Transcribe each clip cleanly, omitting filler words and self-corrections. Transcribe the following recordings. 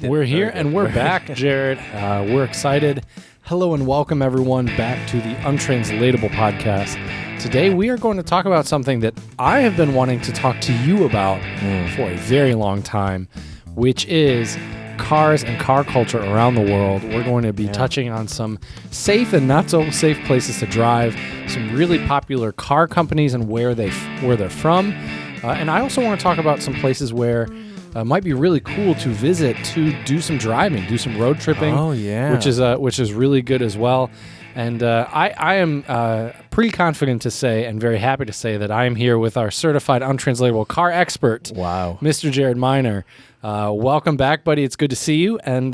We're here and we're back, Jared. We're excited. Hello and welcome everyone back to the Untranslatable podcast. Today we are going to talk about something that I have been wanting to talk to you about for a very long time, which is cars and car culture around the world. We're going to be touching on some safe and not so safe places to drive, some really popular car companies and where they're from. And I also want to talk about some places where might be really cool to visit to do some driving, do some road tripping. Oh yeah, which is really good as well. And I am pretty confident to say and very happy to say that I am here with our certified untranslatable car expert, Mr. Jared Miner. Welcome back, buddy. It's good to see you. And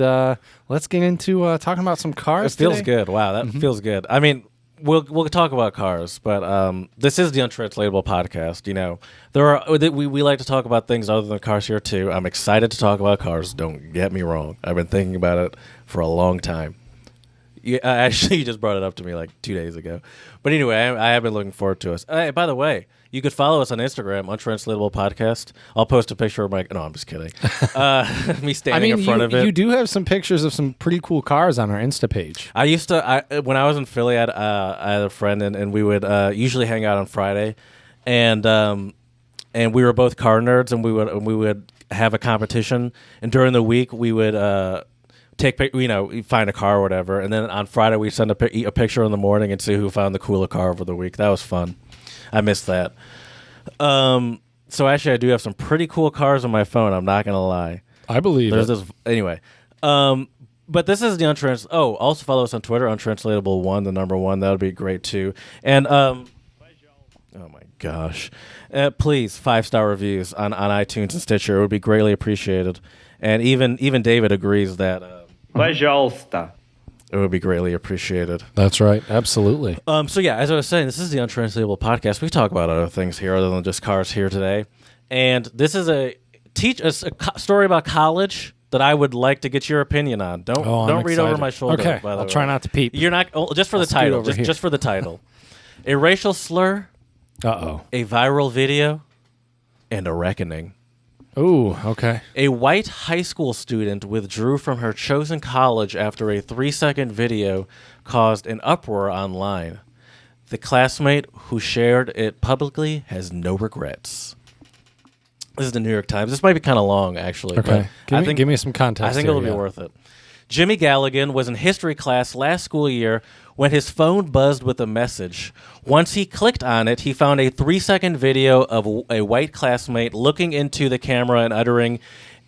let's get into talking about some cars. It feels good. Wow, that feels good. I mean, we'll talk about cars, but this is the Untranslatable podcast. You know, we like to talk about things other than cars here too. I'm excited to talk about cars. Don't get me wrong. I've been thinking about it for a long time. Actually, you just brought it up to me like 2 days ago. But anyway, I have been looking forward to us. Hey, by the way, you could follow us on Instagram, Untranslatable Podcast. I'll post a picture of my... No, I'm just kidding. Me standing in front of it. You do have some pictures of some pretty cool cars on our Insta page. I used to... when I was in Philly, I had a friend, and we would usually hang out on Friday. And we were both car nerds, and we would have a competition. And during the week, we would... find a car or whatever, and then on Friday we send a picture in the morning and see who found the cooler car over the week. That was fun. I missed that. So actually, I do have some pretty cool cars on my phone. I'm not gonna lie. I believe There's this anyway. But this is the Untrans. Oh, also follow us on Twitter, Untranslatable 1, the number 1. That would be great too. And oh my gosh, please 5-star reviews on iTunes and Stitcher. It would be greatly appreciated. And even David agrees that. Пожалуйста. It would be greatly appreciated. That's right. Absolutely. So yeah, as I was saying, this is the Untranslatable podcast. We talk about other things here other than just cars here today. And this is a story about college that I would like to get your opinion on. Don't read over my shoulder. Okay, by the I'll way. try not to peep. You're not just for the title. Just for the title. A racial slur. A viral video, and a reckoning. Ooh, okay. A white high school student withdrew from her chosen college after a 3-second video caused an uproar online. The classmate who shared it publicly has no regrets. This is the New York Times. This might be kind of long, actually. Okay. Give me some context. I think it'll be worth it. Jimmy Galligan was in history class last school year when his phone buzzed with a message. Once he clicked on it, he found a 3-second video of a white classmate looking into the camera and uttering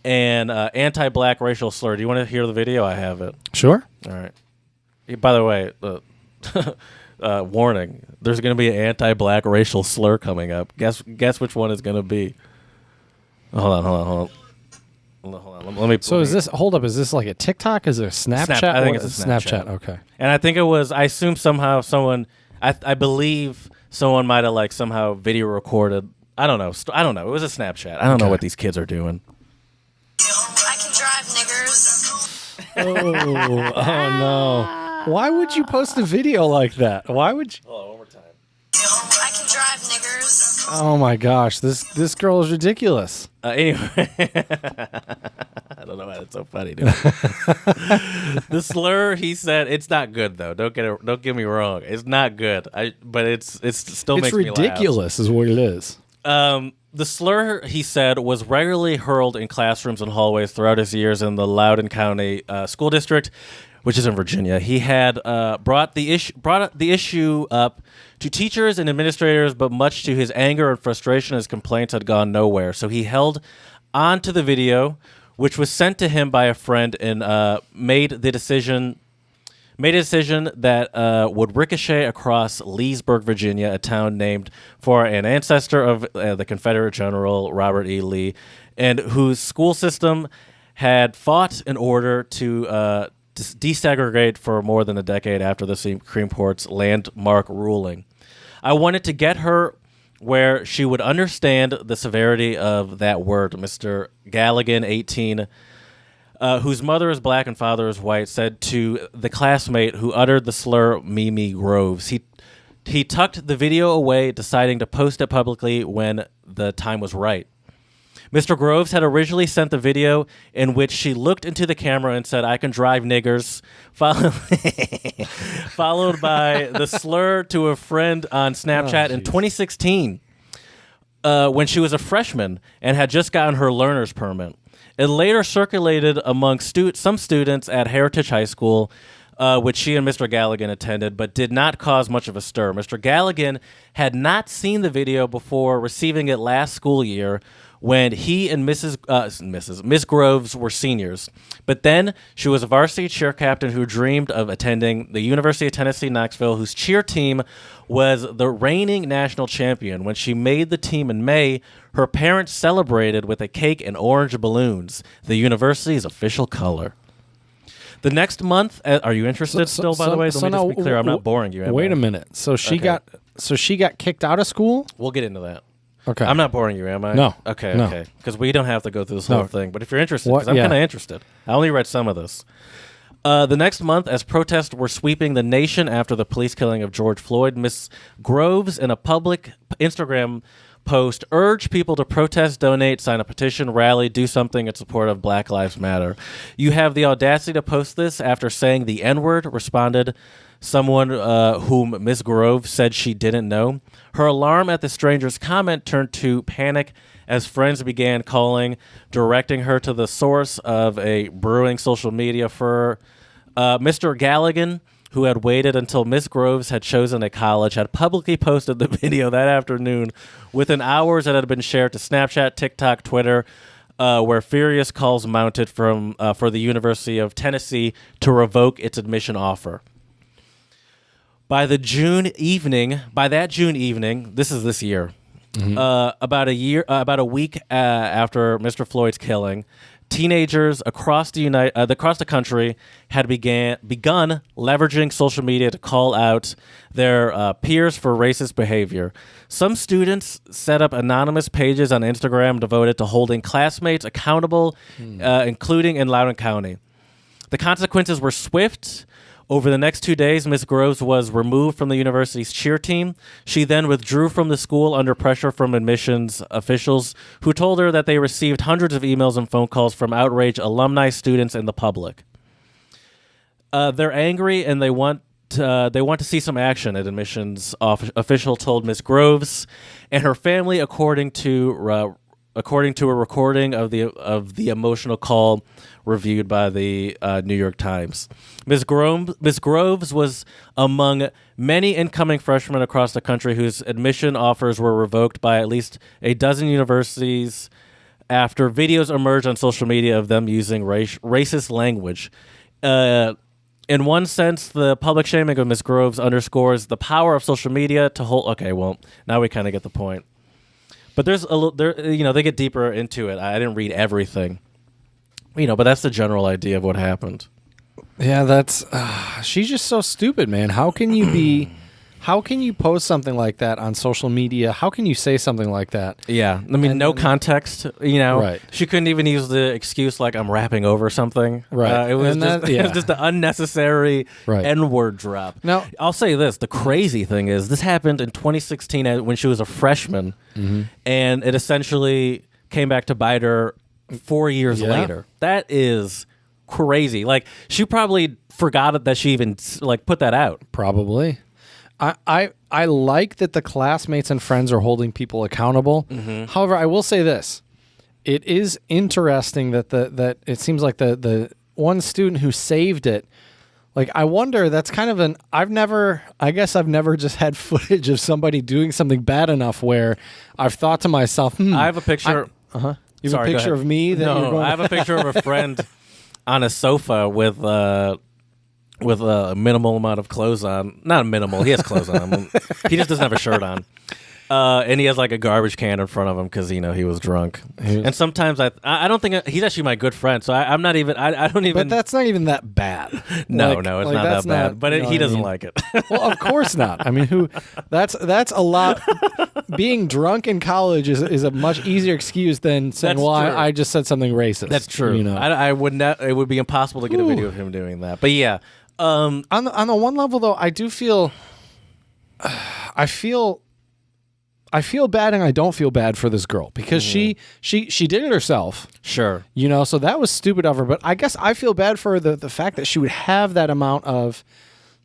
an anti-black racial slur. Do you want to hear the video? I have it. Sure. All right. By the way, warning, there's going to be an anti-black racial slur coming up. Guess which one is going to be. Hold on. Let me. So is this? Hold up. Is this like a TikTok? Is it a Snapchat? I think it's a Snapchat. Okay. And I think it was. I assume somehow someone. I believe someone might have like somehow video recorded. I don't know. It was a Snapchat. I don't know what these kids are doing. I can drive, niggers. Oh no! Why would you post a video like that? Why would you? Hold on, one more time. I can drive, niggers. Oh my gosh! This girl is ridiculous. Anyway, I don't know why it's so funny, dude. The slur, he said, it's not good though. Don't get me wrong. It's not good. But it still makes me laugh. It's ridiculous, is what it is. The slur, he said, was regularly hurled in classrooms and hallways throughout his years in the Loudoun County School District, which is in Virginia. He had brought the issue up to teachers and administrators, but much to his anger and frustration, his complaints had gone nowhere. So he held on to the video, which was sent to him by a friend, and made a decision that would ricochet across Leesburg, Virginia, a town named for an ancestor of the Confederate General Robert E. Lee, and whose school system had fought in order to desegregate for more than a decade after the Supreme Court's landmark ruling. I wanted to get her where she would understand the severity of that word. Mr. Galligan, 18, whose mother is black and father is white, said to the classmate who uttered the slur, Mimi Groves. He tucked the video away, deciding to post it publicly when the time was right. Mr. Groves had originally sent the video in which she looked into the camera and said, "I can drive niggers," followed by the slur to a friend on Snapchat in 2016 when she was a freshman and had just gotten her learner's permit. It later circulated among some students at Heritage High School, which she and Mr. Galligan attended, but did not cause much of a stir. Mr. Galligan had not seen the video before receiving it last school year when he and Miss Groves were seniors. But then she was a varsity cheer captain who dreamed of attending the University of Tennessee, Knoxville, whose cheer team was the reigning national champion. When she made the team in May, her parents celebrated with a cake and orange balloons, the university's official color. The next month, are you interested still? By the way, let me just be clear. I'm not boring you. Wait a minute. So she got kicked out of school. We'll get into that. Okay. I'm not boring you, am I? No. Okay. No. Okay. Because we don't have to go through this whole thing. But if you're interested, because I'm kind of interested. I only read some of this. The next month, as protests were sweeping the nation after the police killing of George Floyd, Miss Groves, in a public Instagram post, urged people to protest, donate, sign a petition, rally, do something in support of Black Lives Matter. "You have the audacity to post this after saying the N-word," responded someone whom Miss Groves said she didn't know. Her alarm at the stranger's comment turned to panic as friends began calling, directing her to the source of a brewing social media furor. Mr. Galligan, who had waited until Miss Groves had chosen a college, had publicly posted the video that afternoon within hours that had been shared to Snapchat, TikTok, Twitter, where furious calls mounted for the University of Tennessee to revoke its admission offer. By that June evening, this is this year, about a week after Mr. Floyd's killing, teenagers across the country had begun leveraging social media to call out their peers for racist behavior. Some students set up anonymous pages on Instagram devoted to holding classmates accountable, including in Loudoun County. The consequences were swift. Over the next 2 days, Miss Groves was removed from the university's cheer team. She then withdrew from the school under pressure from admissions officials who told her that they received hundreds of emails and phone calls from outraged alumni, students, and the public. They're angry and they want to see some action, an admissions official told Miss Groves and her family, according to a recording of the emotional call reviewed by the New York Times. Miss Groves was among many incoming freshmen across the country whose admission offers were revoked by at least a dozen universities after videos emerged on social media of them using racist language. In one sense, the public shaming of Miss Groves underscores the power of social media to hold. Okay, well, now we kind of get the point. But there's they get deeper into it. I didn't read everything, but that's the general idea of what happened. Yeah, that's she's just so stupid, man. How can you post something like that on social media? How can you say something like that? Yeah, I mean, no context. Right. She couldn't even use the excuse like I'm rapping over something. Right. It was just an unnecessary N-word drop. Now, I'll say this: the crazy thing is, this happened in 2016 when she was a freshman, and it essentially came back to bite her 4 years later. That is crazy. Like, she probably forgot that she even put that out. Probably. I like that the classmates and friends are holding people accountable. However, I will say this: it is interesting that that it seems like the one student who saved it. Like, I wonder. That's kind of I guess I've never just had footage of somebody doing something bad enough where I've thought to myself, I have a picture. You have a picture of me? I have a picture of a friend on a sofa with a minimal amount of clothes on. Not minimal. He has clothes on. He just doesn't have a shirt on. And he has like a garbage can in front of him because he was drunk. And sometimes I don't think he's actually my good friend. So I'm not even. I don't even. But that's not even that bad. No, it's not that bad. But he doesn't like it. Well, of course not. I mean, that's a lot. Being drunk in college is a much easier excuse than saying, "Well, I just said something racist." That's true. I would not. It would be impossible to get a video of him doing that. But yeah. On the one level, though, I do feel. I feel I feel bad and I don't feel bad for this girl because she did it herself. Sure. So that was stupid of her. But I guess I feel bad for the fact that she would have that amount of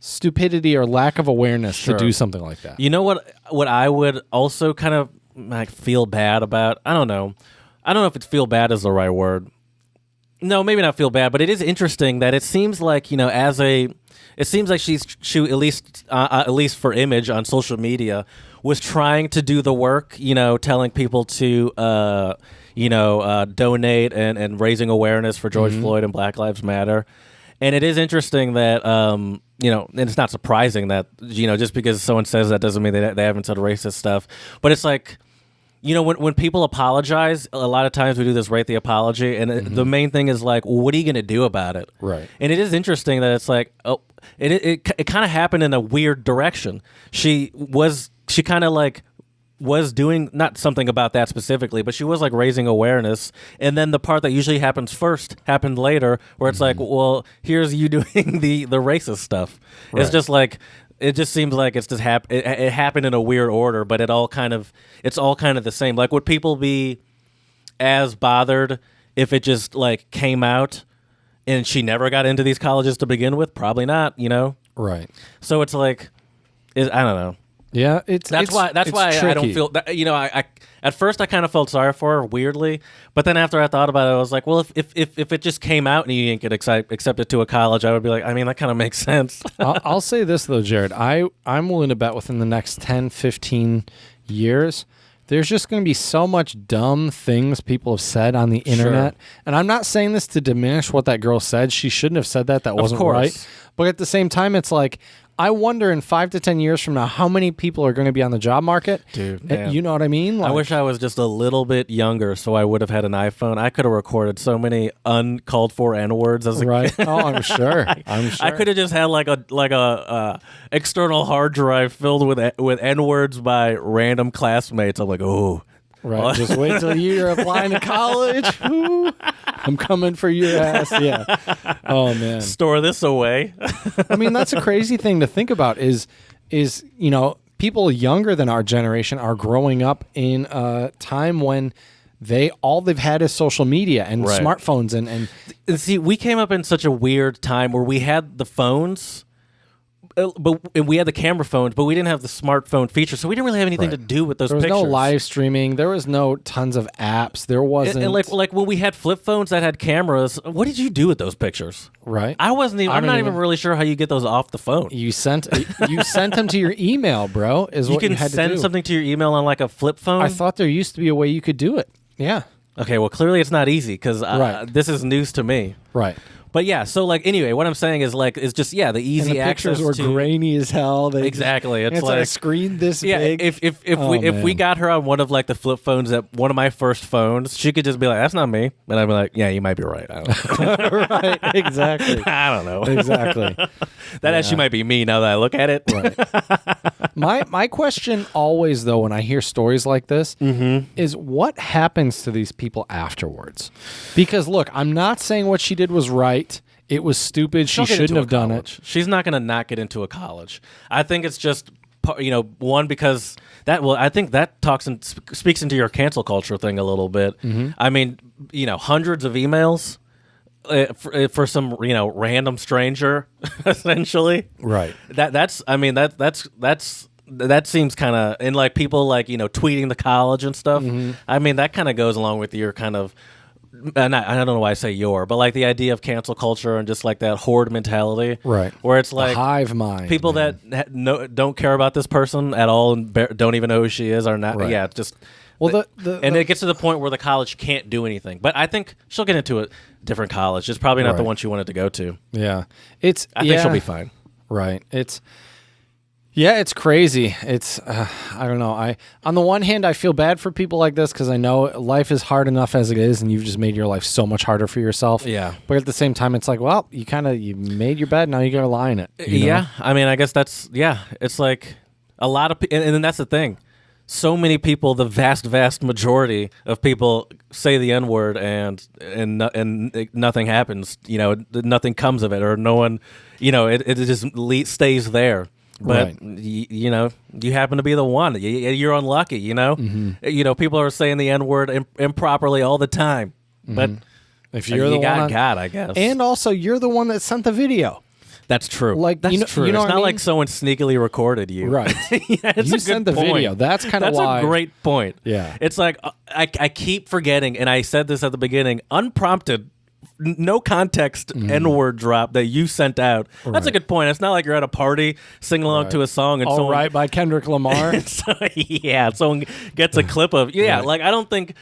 stupidity or lack of awareness to do something like that. You know what I would also kind of like feel bad about? I don't know if it's feel bad is the right word. No, maybe not feel bad, but it is interesting that it seems like, it seems like she at least for image on social media was trying to do the work, telling people to donate and raising awareness for George Floyd and Black Lives Matter. And it is interesting that, and it's not surprising that, just because someone says that doesn't mean they haven't said racist stuff. But it's like, when people apologize, a lot of times we do this write the apology. And the main thing is like, well, what are you going to do about it? Right. And it is interesting that it's like, it kind of happened in a weird direction. She kind of like was doing not something about that specifically, but she was like raising awareness, and then the part that usually happens first happened later, where it's like, well, here's you doing the racist stuff. It's just like it just seems like it's just it happened in a weird order, but it's all kind of the same. Like, would people be as bothered if it just like came out and she never got into these colleges to begin with? Probably not. Right. So it's like, I don't know. Yeah, That's why I don't feel that. I at first I kind of felt sorry for her weirdly, but then after I thought about it, I was like, well, if it just came out and you didn't get accepted to a college, I would be like, I mean, that kind of makes sense. I'll say this though, Jared. I'm willing to bet within the next 10, 15 years, there's just going to be so much dumb things people have said on the internet. Sure. And I'm not saying this to diminish what that girl said. She shouldn't have said that. That wasn't right. But at the same time, it's like, I wonder in 5 to 10 years from now, how many people are going to be on the job market? Dude, man. You know what I mean? I wish I was just a little bit younger so I would have had an iPhone. I could have recorded so many uncalled for N-words as a kid. Oh, I'm sure. I could have just had like a external hard drive filled with N-words by random classmates. I'm like, oh. Right. Just wait till you're applying to college. Ooh, I'm coming for your ass. Yeah. Oh man. Store this away. I mean, that's a crazy thing to think about is people younger than our generation are growing up in a time when they've had is social media and smartphones and see, we came up in such a weird time where we had the phones, and we had the camera phones, but we didn't have the smartphone feature, so we didn't really have anything to do with those pictures. There was no live streaming. There was no tons of apps. There wasn't. And like when we had flip phones that had cameras, what did you do with those pictures? Right. I'm not even really sure how you get those off the phone. You sent them to your email, bro. You can send something to your email on like a flip phone? I thought there used to be a way you could do it. Yeah. Okay, well, clearly it's not easy because this is news to me. Right. But yeah, so like anyway, what I'm saying is like it's just the easy and the access pictures were grainy as hell. Exactly, it's like a screen this big. If we got her on one of like the flip phones that one of my first phones, she could just be like, "That's not me," and I'd be like, "Yeah, you might be right." I don't know. Right, exactly. I don't know exactly. That actually might be me now that I look at it. Right. My question always though when I hear stories like this is what happens to these people afterwards? Because look, I'm not saying what she did was right. It was stupid. She shouldn't have done it. She's not going to not get into a college. I think it's just, one, because I think that speaks into your cancel culture thing a little bit. I mean, hundreds of emails for some, random stranger, essentially. Right. That seems kind of, and like people like, tweeting the college and stuff. I mean, that kind of goes along with your kind of, I don't know why I say your, but like the idea of cancel culture and just like that horde mentality, right? Where it's like a hive mind, people that don't care about this person at all and don't even know who she is are not. Right. Yeah, just and it gets to the point where the college can't do anything. But I think she'll get into a different college. It's probably not the one she wanted to go to. Yeah, I think she'll be fine. Right. It's crazy. It's I don't know. On the one hand, I feel bad for people like this because I know life is hard enough as it is, and you've just made your life so much harder for yourself. Yeah. But at the same time, it's like, well, you made your bed, now you gotta lie in it. Yeah. I mean, I guess it's like a lot of people, and that's the thing. So many people, the vast majority of people say the N-word and nothing happens. Nothing comes of it, or no one. It just stays there. But Right. you know, you happen to be the one. You're unlucky. You know, you know, people are saying the N-word improperly all the time. But If you you're the got one, God, I guess. and also you're the one that sent the video. That's true. Like, that's you know- true. you know It's what I not mean? like someone sneakily recorded you. Right. Yeah, it's You a sent good the point. video. That's kinda That's why- a great point. Yeah. It's like I keep forgetting, and I said this at the beginning, unprompted, no context N-word drop that you sent out. That's a Mm-hmm. Right. good point. It's not like you're at a party singing along to a song and All someone, right, by Kendrick Lamar. someone gets a clip of Right. like I don't think.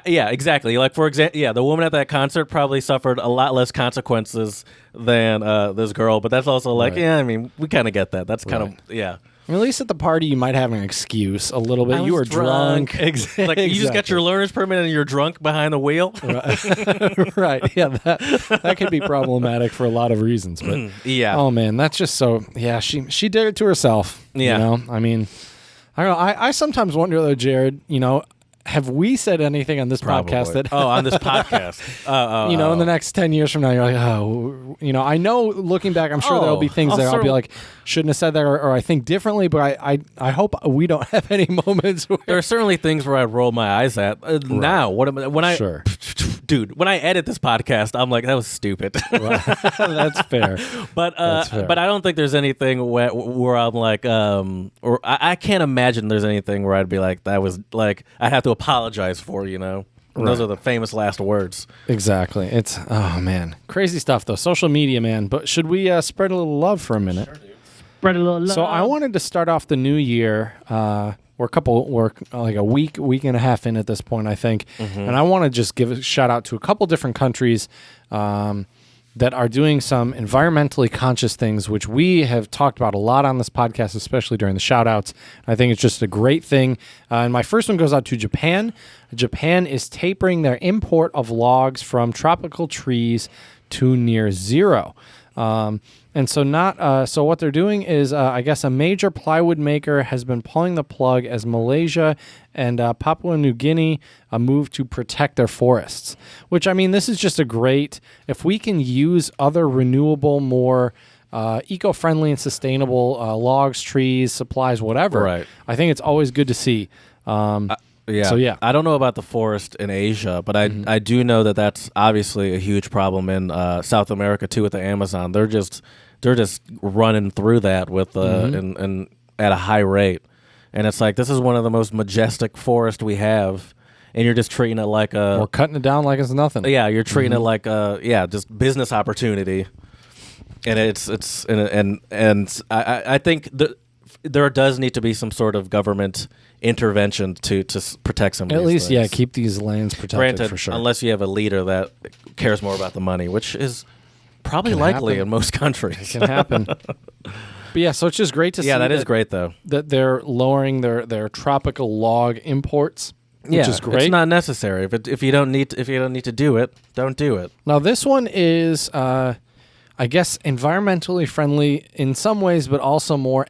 Yeah, exactly. Like for example, the woman at that concert probably suffered a lot less consequences than this girl. But that's also like, Right. I mean, we kind of get that. That's kind Right. of yeah. I mean, at least at the party, you might have an excuse a little bit. I You were was drunk. Like you just got your learner's permit and you're drunk behind the wheel. Right. Yeah, that could be problematic for a lot of reasons. But Yeah. oh man, that's just so. Yeah, she did it to herself. Yeah. You know, I mean, I don't know. I sometimes wonder though, Jared. You know, have we said anything on this podcast that on this podcast. you know, in the next 10 years from now, you're like, oh, you know, I know looking back, I'm sure there'll be things I'll that I'll be certainly- like, shouldn't have said that, or I think differently, but I hope we don't have any moments where. There are certainly things where I roll my eyes at. Now, when I Sure. dude, when I edit this podcast, I'm like, that was stupid. That's fair. But That's fair. but I don't think there's anything where I'm like, or I can't imagine there's anything where I'd be like, that was like, I'd have to apologize for, you know. And those Right. are the famous last words. Exactly. It's, oh man, crazy stuff though. Social media, man. But should we spread a little love for a minute? Spread a little love. So I wanted to start off the new year. We're like a week and a half in at this point, I think, and I want to just give a shout out to a couple different countries that are doing some environmentally conscious things, which we have talked about a lot on this podcast, especially during the shout outs. I think it's just a great thing. And my first one goes out to Japan. Japan is tapering their import of logs from tropical trees to near zero. And so what they're doing is, I guess a major plywood maker has been pulling the plug as Malaysia and Papua New Guinea move to protect their forests. Which, I mean, this is just a great, if we can use other renewable, more eco-friendly and sustainable logs, trees, supplies, whatever. Right. I think it's always good to see. Yeah. So, yeah. I don't know about the forest in Asia, but I do know that that's obviously a huge problem in South America too with the Amazon. They're just running through that with and at a high rate. And it's like, this is one of the most majestic forests we have, and you're just treating it like a We're cutting it down like it's nothing. yeah, you're treating it like a just business opportunity. And I think there does need to be some sort of government intervention to protect some of At these least, things. keep these lands protected Granted, for sure. unless you have a leader that cares more about the money, which is probably Can likely happen. in most countries. Can happen. But yeah, so it's just great to see Yeah, that is great though. that they're lowering their tropical log imports, which is great. It's not necessary. If you don't need to do it, don't do it. Now this one is, I guess, environmentally friendly in some ways, but also more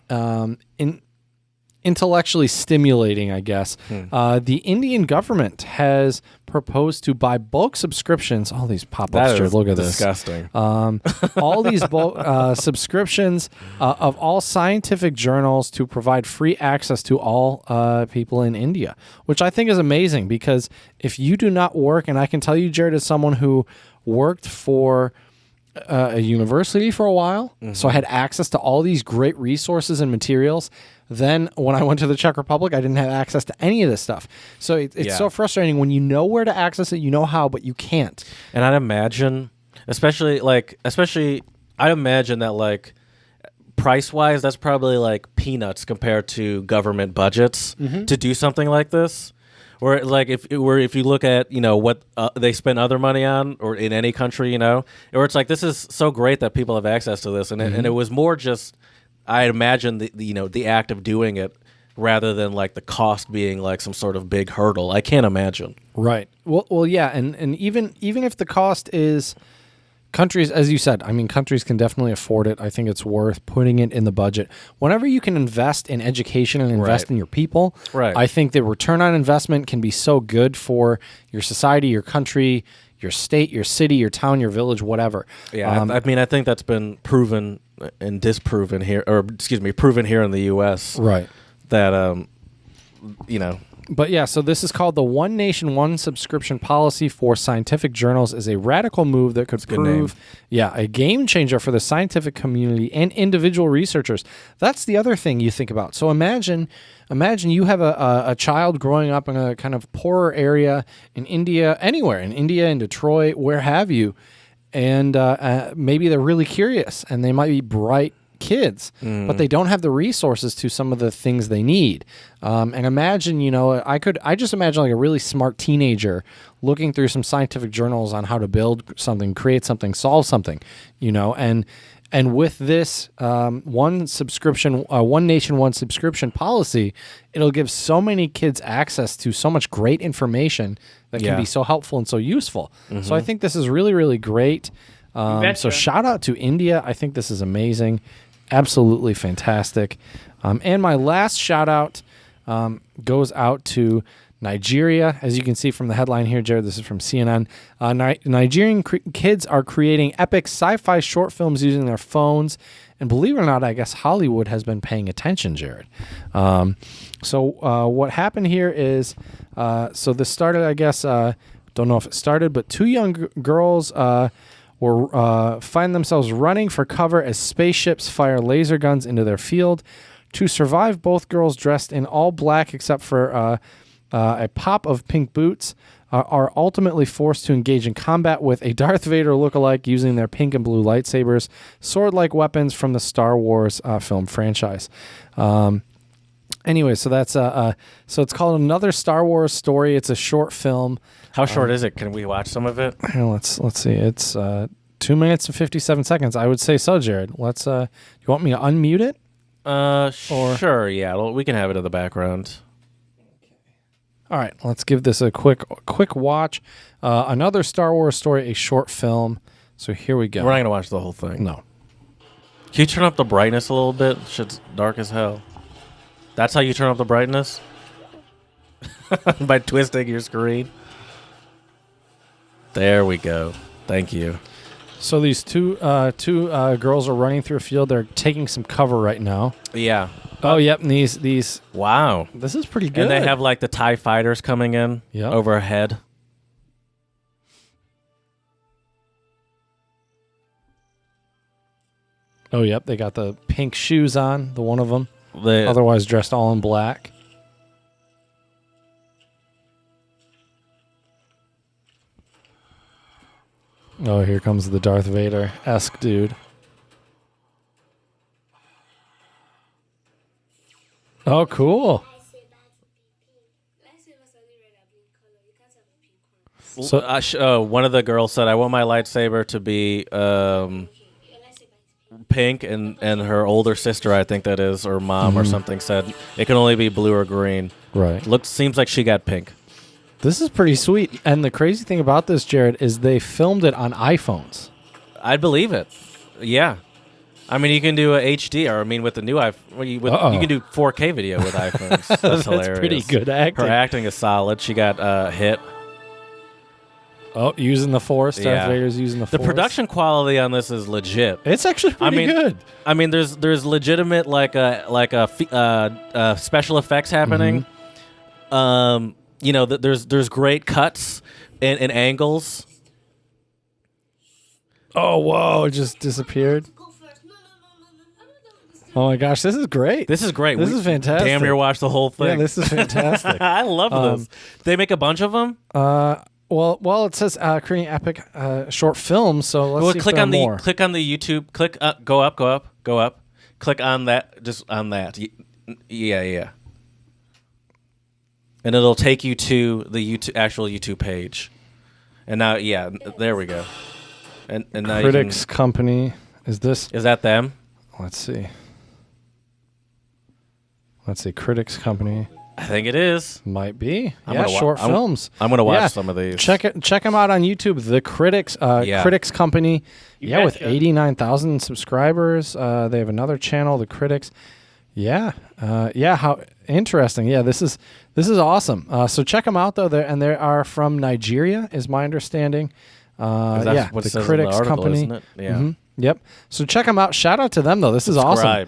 intellectually stimulating, I guess. The Indian government has proposed to buy bulk subscriptions. All these pop-ups, That Jared, is look at this. disgusting. All these subscriptions of all scientific journals to provide free access to all people in India, which I think is amazing, because if you do not work, and I can tell you, Jared, as someone who worked for a university for a while, so I had access to all these great resources and materials. Then when I went to the Czech Republic, I didn't have access to any of this stuff. So it's so frustrating when you know where to access it, you know how, but you can't. And I'd imagine, especially I'd imagine that like price wise, that's probably like peanuts compared to government budgets to do something like this. Or like if you look at what they spend other money on, or in any country, or it's like, this is so great that people have access to this, and it was more just, I imagine the act of doing it rather than like the cost being like some sort of big hurdle. I can't imagine. Right. Well, yeah, and even if the cost is, countries, as you said, I mean, countries can definitely afford it. I think it's worth putting it in the budget. Whenever you can invest in education and invest in your people, Right. I think the return on investment can be so good for your society, your country, your state, your city, your town, your village, whatever. Yeah, I mean, I think that's been proven and disproven here, or excuse me, proven here in the U.S. Right. That But yeah, so this is called the One Nation, One Subscription Policy for Scientific Journals is a radical move that could prove, a game changer for the scientific community and individual researchers. That's the other thing you think about. So imagine you have a child growing up in a kind of poorer area in India, anywhere in India, in Detroit, where have you, and maybe they're really curious and they might be bright kids, but they don't have the resources to some of the things they need. And imagine, I just imagine like a really smart teenager looking through some scientific journals on how to build something, create something, solve something, and with this one nation, one subscription policy, it'll give so many kids access to so much great information that can be so helpful and so useful. So I think this is really, really great. So shout out to India. I think this is amazing. Absolutely fantastic. And my last shout out goes out to Nigeria. As you can see from the headline here, Jared, this is from CNN. Nigerian kids are creating epic sci-fi short films using their phones. And believe it or not, I guess Hollywood has been paying attention, Jared. So what happened here is, so this started, I guess, don't know if it started, but two young girls find themselves running for cover as spaceships fire laser guns into their field. To survive, both girls, dressed in all black except for a pop of pink boots, are ultimately forced to engage in combat with a Darth Vader lookalike using their pink and blue lightsabers, sword-like weapons from the Star Wars film franchise. Anyway, so that's so it's called Another Star Wars Story. It's a short film. How short is it? Can we watch some of it? Let's see. It's 2 minutes and 57 seconds. I would say so, Jared. Let's. You want me to unmute it? Sure. Yeah, we can have it in the background. All right. Let's give this a quick watch. Another Star Wars Story, a short film. So here we go. We're not gonna watch the whole thing. No. Can you turn up the brightness a little bit? Shit's dark as hell. That's how you turn up the brightness? By twisting your screen? There we go. Thank you. So these two girls are running through a field. They're taking some cover right now. Yeah. Oh, yep. And these. Wow. This is pretty good. And they have like the TIE fighters coming in overhead. Oh, yep. They got the pink shoes on, the one of them. Otherwise dressed all in black. Oh, here comes the Darth Vader-esque dude. Oh, cool. So one of the girls said, I want my lightsaber to be pink, and her older sister, I think that is, or mom or something, said it can only be blue or green. Right. Seems like she got pink. This is pretty sweet. And the crazy thing about this, Jared, is they filmed it on iPhones. I'd believe it. Yeah. I mean, you can do a HD, or I mean, with the new iPhone, you can do 4K video with iPhones. That's hilarious. Pretty good acting. Her acting is solid. She got hit. Oh, using the Force. Darth Vader's using the Force. The production quality on this is legit. It's actually pretty good. I mean, there's legitimate special effects happening. There's great cuts and angles. Oh, whoa! It just disappeared. Oh my gosh, this is great. This is great. This is fantastic. Damn near watch the whole thing. Yeah, this is fantastic. I love this. They make a bunch of them. Well, it says creating epic short films. So let's see click if there on are more. Click on the YouTube. Click go up. Click on that. Just on that. Yeah. And it'll take you to the actual YouTube page. And now, there we go. And now Critics Company. Is that them? Let's see. Critics Company. I think it is. Might be. Short films. I'm gonna watch some of these. Check them out on YouTube. The Critics Critics Company. With 89,000 subscribers. They have another channel, The Critics. Yeah. How interesting. Yeah, this is awesome. So check them out though. They are from Nigeria, is my understanding. That's what it the says in Critics the article, Company. isn't it? Yeah. Mhm. Yep. So check them out. Shout out to them though. This is awesome.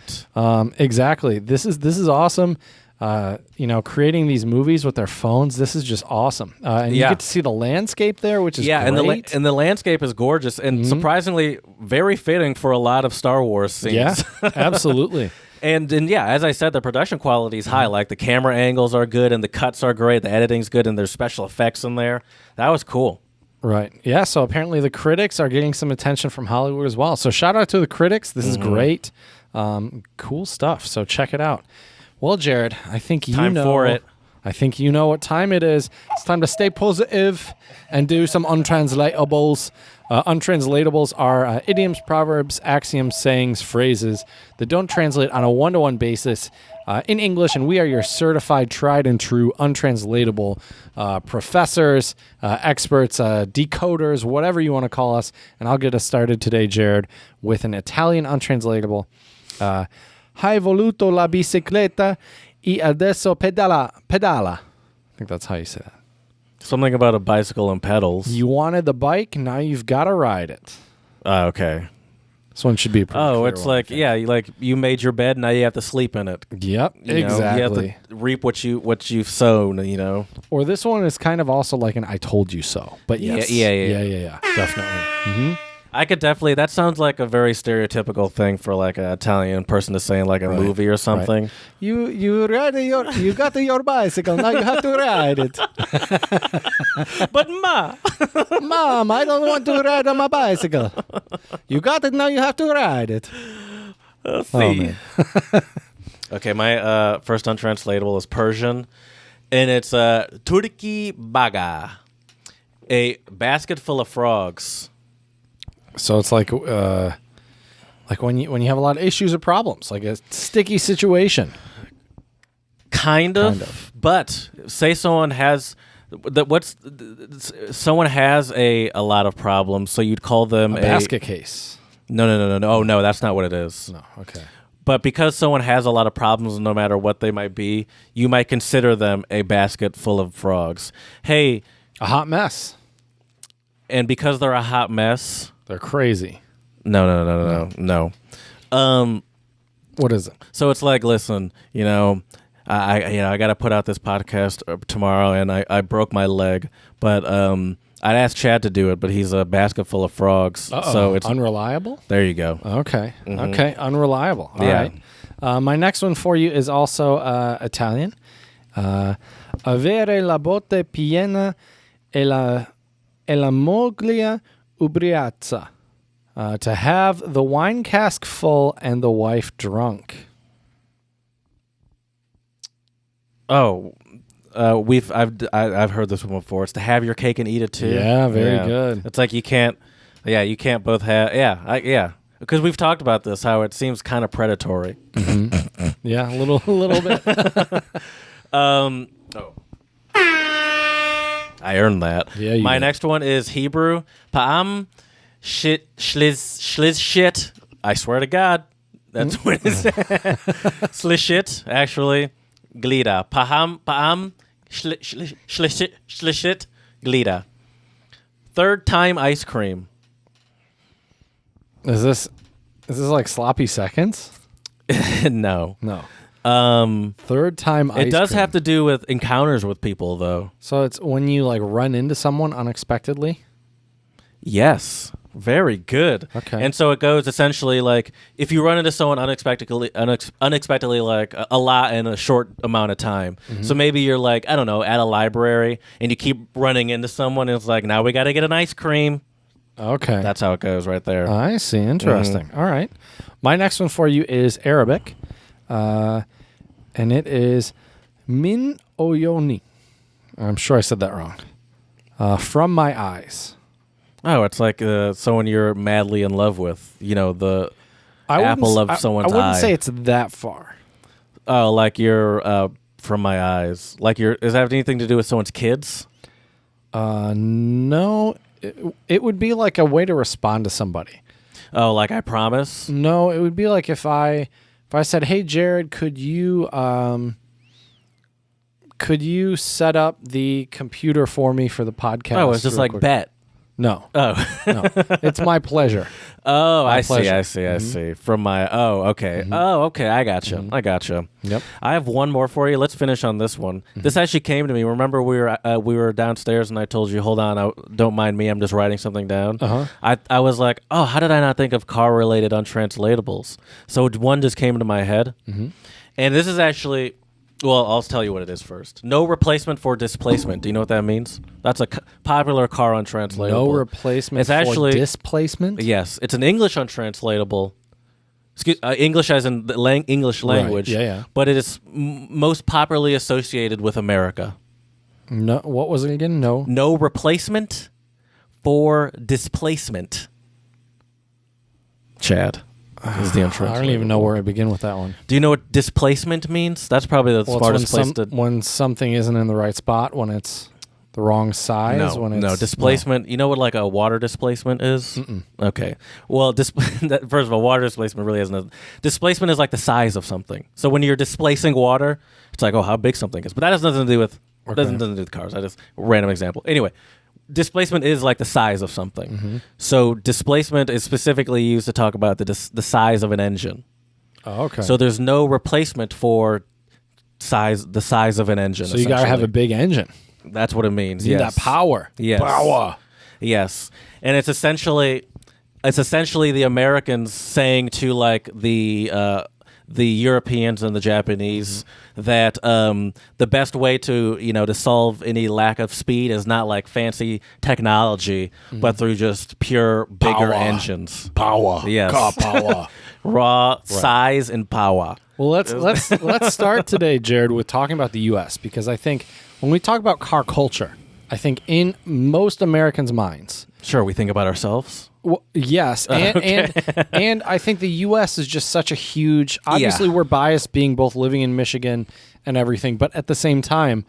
Exactly. This is awesome. Creating these movies with their phones. This is just awesome. And you get to see the landscape there, which is great. and the landscape is gorgeous and surprisingly very fitting for a lot of Star Wars scenes. Yeah, absolutely. And as I said, the production quality is high. Like the camera angles are good and the cuts are great. The editing's good and there's special effects in there. That was cool. Right. Yeah. So apparently the critics are getting some attention from Hollywood as well. So shout out to the critics. This is great. Cool stuff. So check it out. Well, Jared, I think Time for it. I think you know what time it is. It's time to stay positive and do some untranslatables. Untranslatables are idioms, proverbs, axioms, sayings, phrases that don't translate on a one-to-one basis in English, and we are your certified, tried and true, untranslatable professors, experts, decoders, whatever you want to call us. And I'll get us started today, Jared, with an Italian untranslatable. Hai voluto la bicicletta e adesso pedala. I think that's how you say that. Something about a bicycle and pedals. You wanted the bike, now you've got to ride it. Okay. This one should be a pretty clear it's one, like you made your bed, now you have to sleep in it. Yep, You exactly. have to reap what you've sown. Or this one is kind of also like an "I told you so," but yes, Yeah. definitely. I could definitely. That sounds like a very stereotypical thing for like an Italian person to say in like a movie or something. Right. You got your bicycle, now you have to ride it. But Mom, I don't want to ride on my bicycle. You got it, now you have to ride it. Oh, man. Okay, my first untranslatable is Persian, and it's Turki baga, a basket full of frogs. So it's like when you have a lot of issues or problems, like a sticky situation. Kind of. But say someone has someone has a lot of problems, so you'd call them A basket case. No. Oh no, that's not what it is. No, okay. But because someone has a lot of problems, no matter what they might be, you might consider them a basket full of frogs. Hey, A hot mess. and because they're a hot mess. They're crazy. No. What is it? So it's like, listen, I got to put out this podcast tomorrow, and I broke my leg, but I'd asked Chad to do it, but he's a basket full of frogs. Uh-oh. So it's unreliable. There you go. Okay. Okay. Unreliable. All right. My next one for you is also Italian. Avere la botte piena e la moglie ubriazza. To have the wine cask full and the wife drunk. Oh, I've heard this one before. It's to have your cake and eat it too. Yeah, very good. It's like you can't both have. Because we've talked about this, how it seems kind of predatory. Mm-hmm. Yeah, a little bit. I earned that. Yeah, you My did. next one is Hebrew. Pa'am shliz shit. I swear to God, that's what it is. Slishit, actually. Glida. Pa'am shlishit glida. Third time ice cream. Is this like sloppy seconds? No. Third time ice It does cream. have to do with encounters with people, though. So it's when you like run into someone unexpectedly? Yes. Very good. Okay. And so it goes essentially like if you run into someone unexpectedly like a lot in a short amount of time. Mm-hmm. So maybe you're like, I don't know, at a library and you keep running into someone and it's like, now we got to get an ice cream. Okay. That's how it goes right there. I see. Interesting. All right. My next one for you is Arabic. And it is min oyoni. I'm sure I said that wrong. From my eyes. Oh, it's like someone you're madly in love with. The apple of someone's eye. I wouldn't say it's that far. Oh, like you're from my eyes. Like does that have anything to do with someone's kids? No. It would be like a way to respond to somebody. Oh, like I promise? No, it would be like if I If I said, "Hey, Jared, could you set up the computer for me for the podcast?" Oh, it's just real like quick?" bet. No, Oh, no, it's my pleasure. oh, I pleasure. see. I see. From my okay. Oh, okay. I gotcha. I gotcha. Yep. I have one more for you. Let's finish on this one. This actually came to me. Remember, we were downstairs, and I told you, "Hold on, don't mind me. I'm just writing something down." I was like, "Oh, how did I not think of car-related untranslatables?" So one just came to my head, and this is actually. Well, I'll tell you what it is first. No replacement for displacement. Do you know what that means? That's a popular car untranslatable. No replacement It's for actually displacement? Yes, it's an English untranslatable. English as in the English language. Yeah, yeah. But it is most popularly associated with America. No, what was it again? No. No replacement for displacement. Chad. Is the I don't even know where I begin with that one. Do you know what displacement means? That's probably the smartest place to. When something isn't in the right spot, when it's the wrong size. No, displacement. You know what like a water displacement is? Okay. Well, first of all, water displacement really isn't. Displacement is like the size of something. So when you're displacing water, it's like, oh, how big something is. But that has nothing to do with doesn't do with cars. I just random example. Anyway, displacement is like the size of something. So displacement is specifically used to talk about the size of an engine. Oh, okay. So there's no replacement for the size of an engine. So you got to have a big engine. That's what it means. You need that power. Yes. Power. Yes. And it's essentially the Americans saying to like the Europeans and the Japanese that the best way to to solve any lack of speed is not like fancy technology, but through just pure bigger engines. Power. Yes. Car power. Raw size and power. Well, let's start today, Jared, with talking about the U.S. because I think when we talk about car culture, I think in most Americans' minds, Sure, we think about ourselves. well, yes, and I think the U.S. is just such a huge. Obviously, we're biased being both living in Michigan and everything, but at the same time,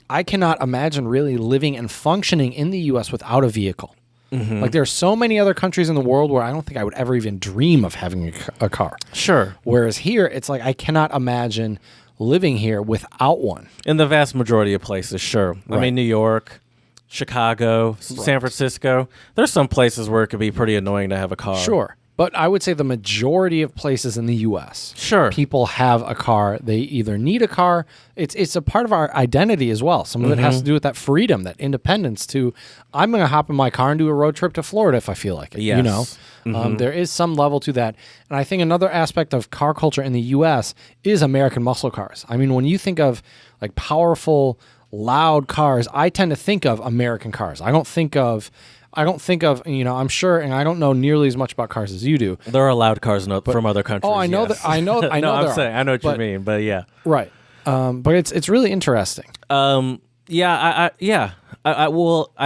I cannot imagine really living and functioning in the U.S. without a vehicle. Like there are so many other countries in the world where I don't think I would ever even dream of having a car. Sure. Whereas here, it's like I cannot imagine living here without one. In the vast majority of places, sure. I Right. mean, New York, Chicago, San Francisco. There's some places where it could be pretty annoying to have a car. Sure. But I would say the majority of places in the U.S., Sure. people have a car. They either need a car. It's a part of our identity as well. Some of it has to do with that freedom, that independence to, I'm going to hop in my car and do a road trip to Florida if I feel like it. Yes. You know, there is some level to that. And I think another aspect of car culture in the U.S. is American muscle cars. I mean, when you think of like powerful, loud cars, I tend to think of American cars. I don't think of, I'm sure, and I don't know nearly as much about cars as you do. There are loud cars from other countries. Oh, I know yes. that. I know. No, there I'm are. saying I know what But- you mean, but yeah. Right. But it's really interesting. I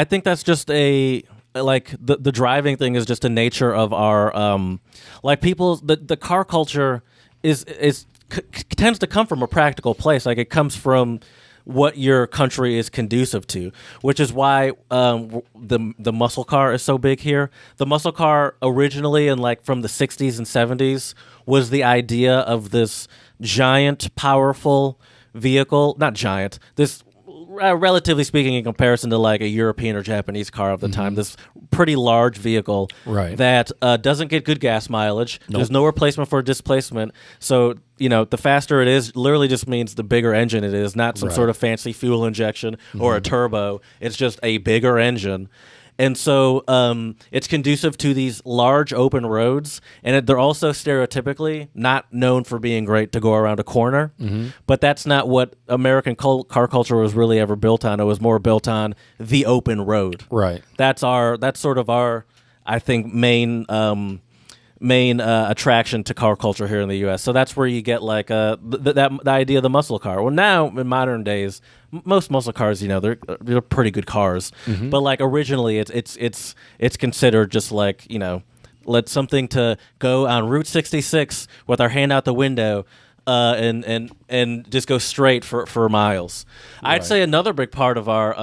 think that's just the driving thing is just the nature of our like people. The car culture tends to come from a practical place. Like it comes from what your country is conducive to, which is why the muscle car is so big here. The muscle car originally, in like from the 60s and 70s, was the idea of this giant, powerful vehicle. Not giant. This, relatively speaking, in comparison to like a European or Japanese car of the time, this pretty large vehicle Right. that doesn't get good gas mileage. There's no replacement for displacement. So, the faster it is literally just means the bigger engine it is, not some sort of fancy fuel injection or a turbo. It's just a bigger engine. And so it's conducive to these large open roads, and they're also stereotypically not known for being great to go around a corner. But that's not what American car culture was really ever built on. It was more built on the open road. Right. That's sort of our, I think, main attraction to car culture here in the U.S. So that's where you get like the idea of the muscle car. Well, now in modern days, most muscle cars, they're pretty good cars. But like originally, it's considered just like let something to go on Route 66 with our hand out the window. And just go straight for miles. I'd say another big part of our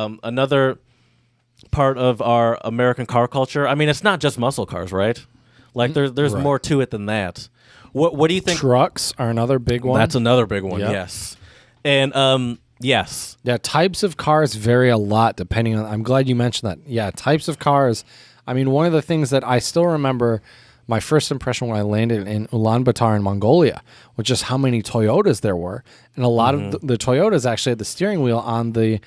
American car culture. I mean, it's not just muscle cars, right? Like there's Right. more to it than that. What do you think? Trucks are another big one. That's another big one. Yep. Yes, and yes, Yeah, types of cars vary a lot depending on. I'm glad you mentioned that. Yeah, types of cars. I mean, one of the things that I still remember, my first impression when I landed in Ulaanbaatar in Mongolia, was just how many Toyotas there were, and a lot of the Toyotas actually had the steering wheel on the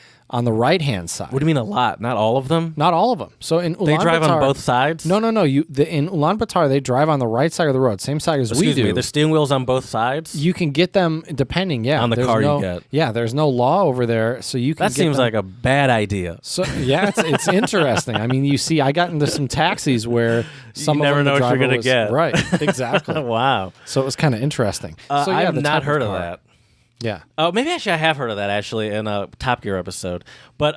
right hand side. what do you mean a lot? Not all of them. Not all of them. So in Ulaanbaatar, They drive on both sides. No. In Ulaanbaatar, they drive on the right side of the road, same side as Excuse we do. me. The steering wheel's on both sides. You can get them depending, yeah. On the There's car you no, get. Yeah, there's no law over there, so you can That get seems them. like a bad idea. So yeah, it's interesting. I mean, you see, I got into some taxis where some never of them know the what you're driver gonna was, get. right, exactly. Wow. So it was kind of interesting. So yeah, I have the not type heard of car. that. Yeah, Oh, maybe actually I have heard of that actually in a Top Gear episode. But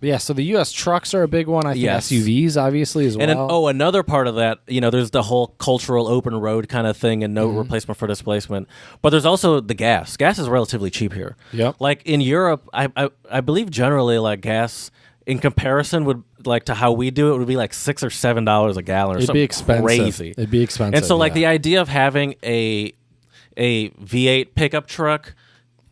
yeah. So the U.S. trucks are a big one. I think Yes. SUVs obviously as well. and another part of that, there's the whole cultural open road kind of thing and no replacement for displacement. But there's also the gas. Gas is relatively cheap here. Yep. Like in Europe, I believe generally like gas in comparison would like to how we do it would be like $6 or $7 a gallon or It'd something be expensive. crazy. It'd be expensive. And so like the yeah. idea of having a V8 pickup truck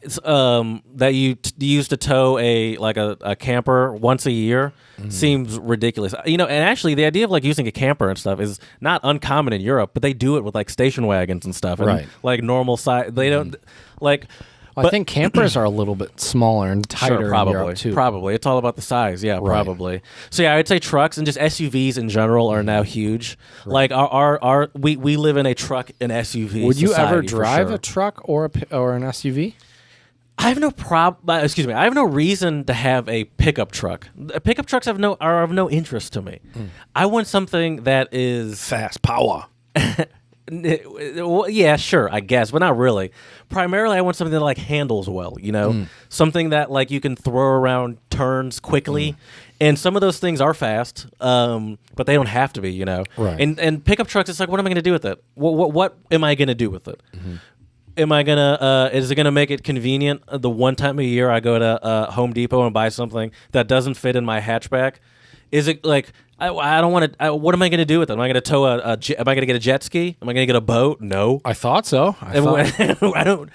that you use to tow a camper once a year seems ridiculous. And actually the idea of like using a camper and stuff is not uncommon in Europe, but they do it with like station wagons and stuff, and Right. like normal size. They don't like. I think campers are a little bit smaller and tighter Sure, in probably. Europe too. Probably. It's all about the size. Yeah, probably. So yeah, I'd say trucks and just SUVs in general are now huge. Like we live in a truck and SUV. Would you ever society, for drive sure. a truck or an SUV? I have no Excuse me. I have no reason to have a pickup truck. Pickup trucks are of no interest to me. I want something that is Fast power. Well, yeah, sure, I guess, but not really. Primarily, I want something that like handles well, something that like you can throw around turns quickly, and some of those things are fast, but they don't have to be, Right. And pickup trucks, it's like, what am I going to do with it? What am I going to do with it? Am I gonna? Is it gonna make it convenient? The one time a year I go to Home Depot and buy something that doesn't fit in my hatchback. Is it like? I don't want to. What am I going to do with it? Am I going to tow am I going to get a jet ski? Am I going to get a boat? No. I thought so. I don't.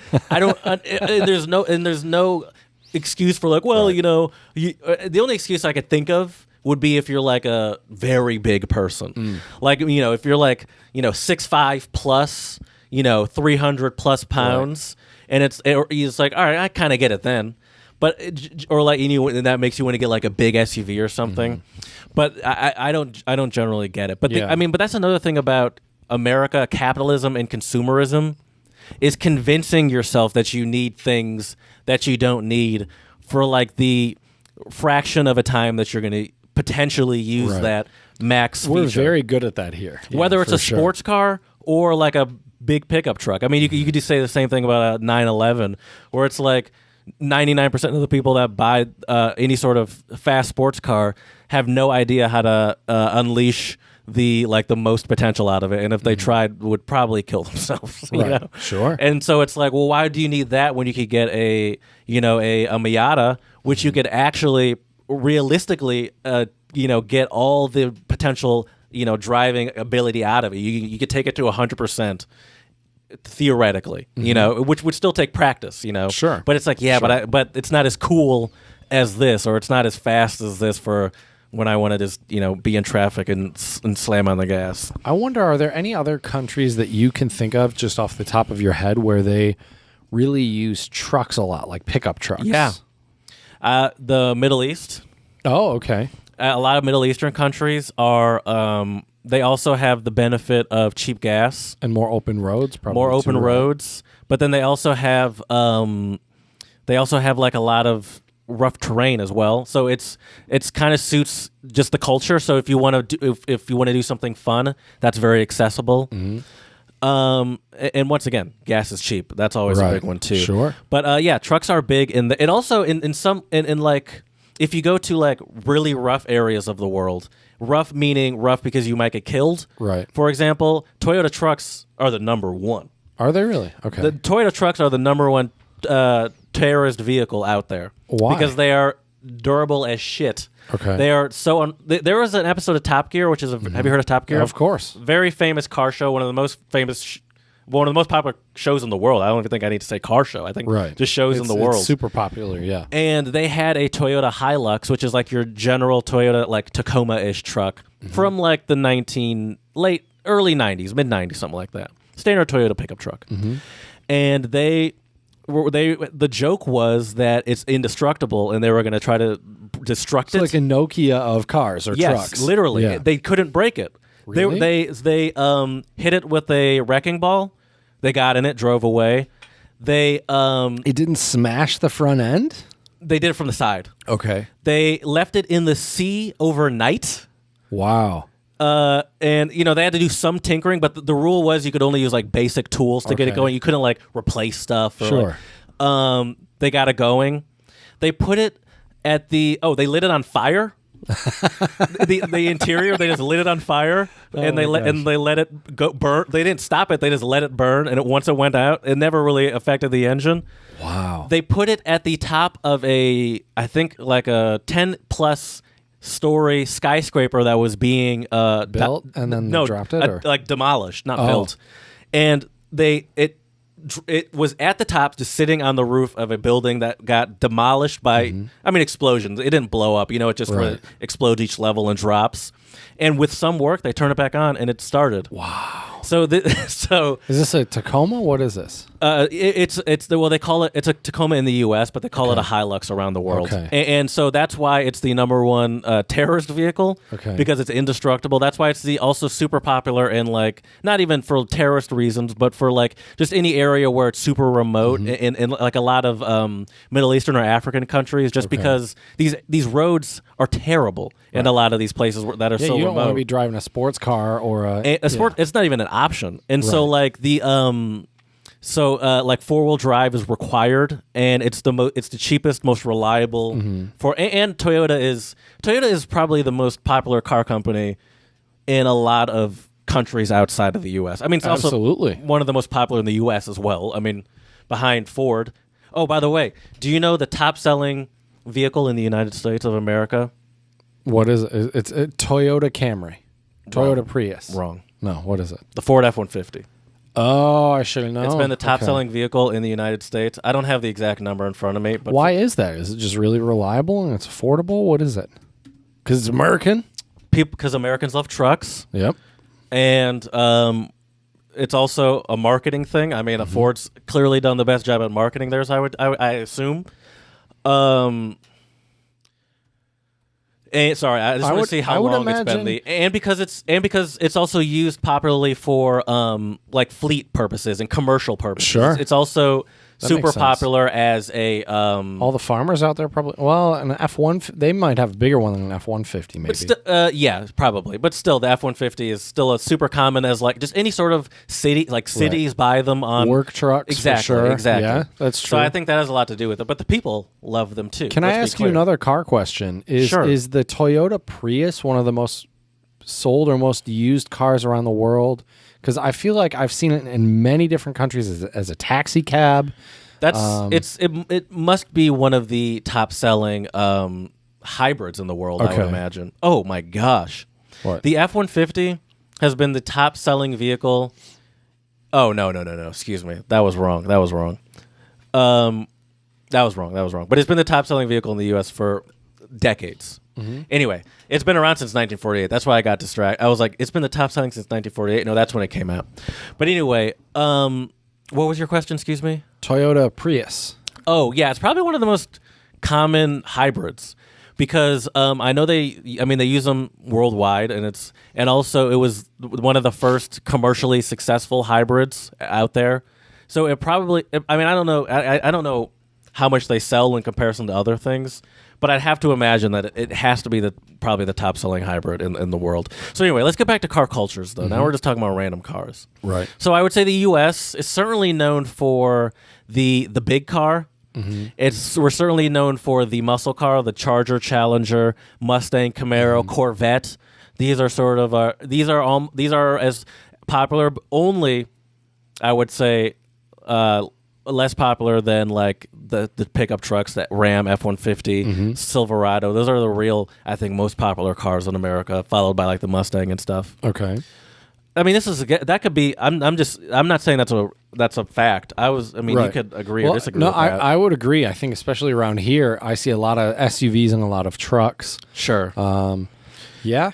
There's no excuse for like. Well, the only excuse I could think of would be if you're like a very big person, like if you're like 6'5" plus, 300 plus pounds, and it's like, all right, I kind of get it then. But and that makes you want to get like a big SUV or something. But I don't generally get it. But but that's another thing about America, capitalism and consumerism, is convincing yourself that you need things that you don't need for like the fraction of a time that you're going to potentially use that max We're feature. very good at that here. Yeah, Whether it's for a sure. sports car or like a big pickup truck. I mean, you could just say the same thing about a 911, where it's like 99% of the people that buy any sort of fast sports car have no idea how to unleash the most potential out of it, and if they tried, would probably kill themselves. Right. Sure. And so it's like, well, why do you need that when you could get a Miata, which you could actually realistically get all the potential driving ability out of it. You could take it to 100%. Theoretically, which would still take practice, Sure. But it's like, yeah, Sure. but it's not as cool as this, or it's not as fast as this for when I want to just, be in traffic and slam on the gas. I wonder, are there any other countries that you can think of just off the top of your head where they really use trucks a lot, like pickup trucks? Yeah. The Middle East. Oh, okay. A lot of Middle Eastern countries are. They also have the benefit of cheap gas. And more open roads, probably. More open too, right? roads, but then they also have like a lot of rough terrain as well. So it's kind of suits just the culture. So if you want to if you want to do something fun, that's very accessible. Mm-hmm. And once again, gas is cheap. That's always a Right. big one too. Sure. But yeah, trucks are big and also in some like if you go to like really rough areas of the world. Rough meaning rough because you might get killed. Right. For example, Toyota trucks are the number one. Are they really? Okay. The Toyota trucks are the number one terrorist vehicle out there. Why? Because they are durable as shit. Okay. They are so. There was an episode of Top Gear, which is have you heard of Top Gear? Of course. Very famous car show. One of the most famous. One of the most popular shows in the world. I don't even think I need to say car show. I think just shows in the world. It's super popular, yeah. And they had a Toyota Hilux, which is like your general Toyota, like Tacoma-ish truck from like the early 90s, mid 90s, something like that. Standard Toyota pickup truck. And the joke was that it's indestructible, and they were going to try to destruct it. It's like a Nokia of cars or trucks. Yes, literally. Yeah. They couldn't break it. Really? They hit it with a wrecking ball. They got in it, drove away. It didn't smash the front end? They did it from the side. Okay. They left it in the sea overnight. Wow. And they had to do some tinkering, but the rule was you could only use like basic tools to get it going. You couldn't like replace stuff. Or, sure. They got it going. They put it at they lit it on fire. the interior, they just lit it on fire, and they let it go burn. They didn't stop it; they just let it burn. And once it went out, it never really affected the engine. Wow! They put it at the top of I think like a 10+ story skyscraper that was being built, and then dropped it, like demolished, not built. And it was at the top, just sitting on the roof of a building that got demolished by, explosions. It didn't blow up. It just explodes each level and drops. And with some work, they turn it back on, and it started. Wow. So is this a Tacoma? What is this? They call it's a Tacoma in the U.S., but they call it a Hilux around the world. Okay. And so that's why it's the number one terrorist vehicle, because it's indestructible. That's why it's also super popular in like not even for terrorist reasons, but for like just any area where it's super remote in like a lot of Middle Eastern or African countries, just because these roads are terrible in a lot of these places that are so remote. You don't want to be driving a sports car or a sport. It's not even an option. And so like the like 4-wheel drive is required, and it's the cheapest, most reliable and Toyota is probably the most popular car company in a lot of countries outside of the U.S. I mean, it's also one of the most popular in the U.S. as well. I mean, behind Ford. Oh, by the way, do you know the top-selling vehicle in the United States of America? What is it? It's a Toyota Camry. Toyota Prius. Wrong. No, what is it? The Ford F-150. Oh, I should have known. It's been the top-selling vehicle in the United States. I don't have the exact number in front of me. But why is that? Is it just really reliable and it's affordable? What is it? Because it's American? Because Americans love trucks. Yep. And it's also a marketing thing. I mean, Ford's clearly done the best job at marketing theirs, I assume. I just want to see how long it's been and because it's also used popularly for like fleet purposes and commercial purposes. Sure, it's also super popular as a all the farmers out there probably. Well, an F-150, they might have a bigger one than an F-150 maybe. But yeah, probably. But still, the F-150 is still a super common as like just any sort of city, like cities buy them on work trucks. Exactly, for sure. Exactly. Yeah, that's true. So I think that has a lot to do with it. But the people love them too. Can I ask you another car question? Is the Toyota Prius one of the most sold or most used cars around the world? Because I feel like I've seen it in many different countries as a taxi cab. It must be one of the top selling hybrids in the world. I would imagine. Oh my gosh, what? The F-150 has been the top selling vehicle. Oh no! Excuse me, that was wrong. That was wrong. But it's been the top selling vehicle in the U.S. for decades. Anyway, it's been around since 1948. That's why I got distracted. I was like, it's been the top selling since 1948. No, that's when it came out. But anyway, what was your question? Excuse me. Toyota Prius. Oh yeah, it's probably one of the most common hybrids because I know they use them worldwide, and also it was one of the first commercially successful hybrids out there. So it probably, I don't know, I don't know how much they sell in comparison to other things. But I'd have to imagine that it has to be probably the top-selling hybrid in the world. So anyway, let's get back to car cultures, though. Now we're just talking about random cars. Right. So I would say the U.S. is certainly known for the big car. We're certainly known for the muscle car, the Charger, Challenger, Mustang, Camaro, Corvette. These are sort of these are as popular. Only I would say less popular than like the pickup trucks, that Ram F-150, Silverado. Those are the real, I think, most popular cars in America, followed by like the Mustang and stuff. Okay. I mean, that could be. I'm not saying that's a fact. You Right. could agree Well, or disagree no, with that. I would agree. I think especially around here, I see a lot of SUVs and a lot of trucks. Sure. Yeah.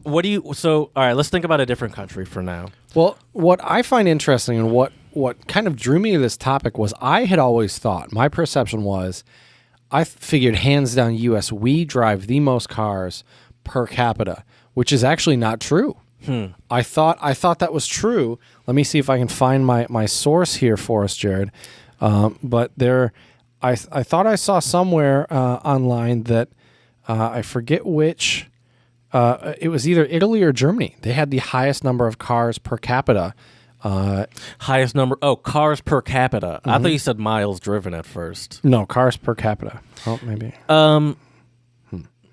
What do you? So, all right, let's think about a different country for now. Well, what I find interesting and what kind of drew me to this topic was I had always thought, my perception was, I figured hands down U.S., we drive the most cars per capita, which is actually not true. I thought that was true. Let me see if I can find my source here for us, Jared. But I thought I saw somewhere online that I forget which. It was either Italy or Germany. They had the highest number of cars per capita. Highest number? Oh, cars per capita. I thought you said miles driven at first. No, cars per capita. Oh, maybe.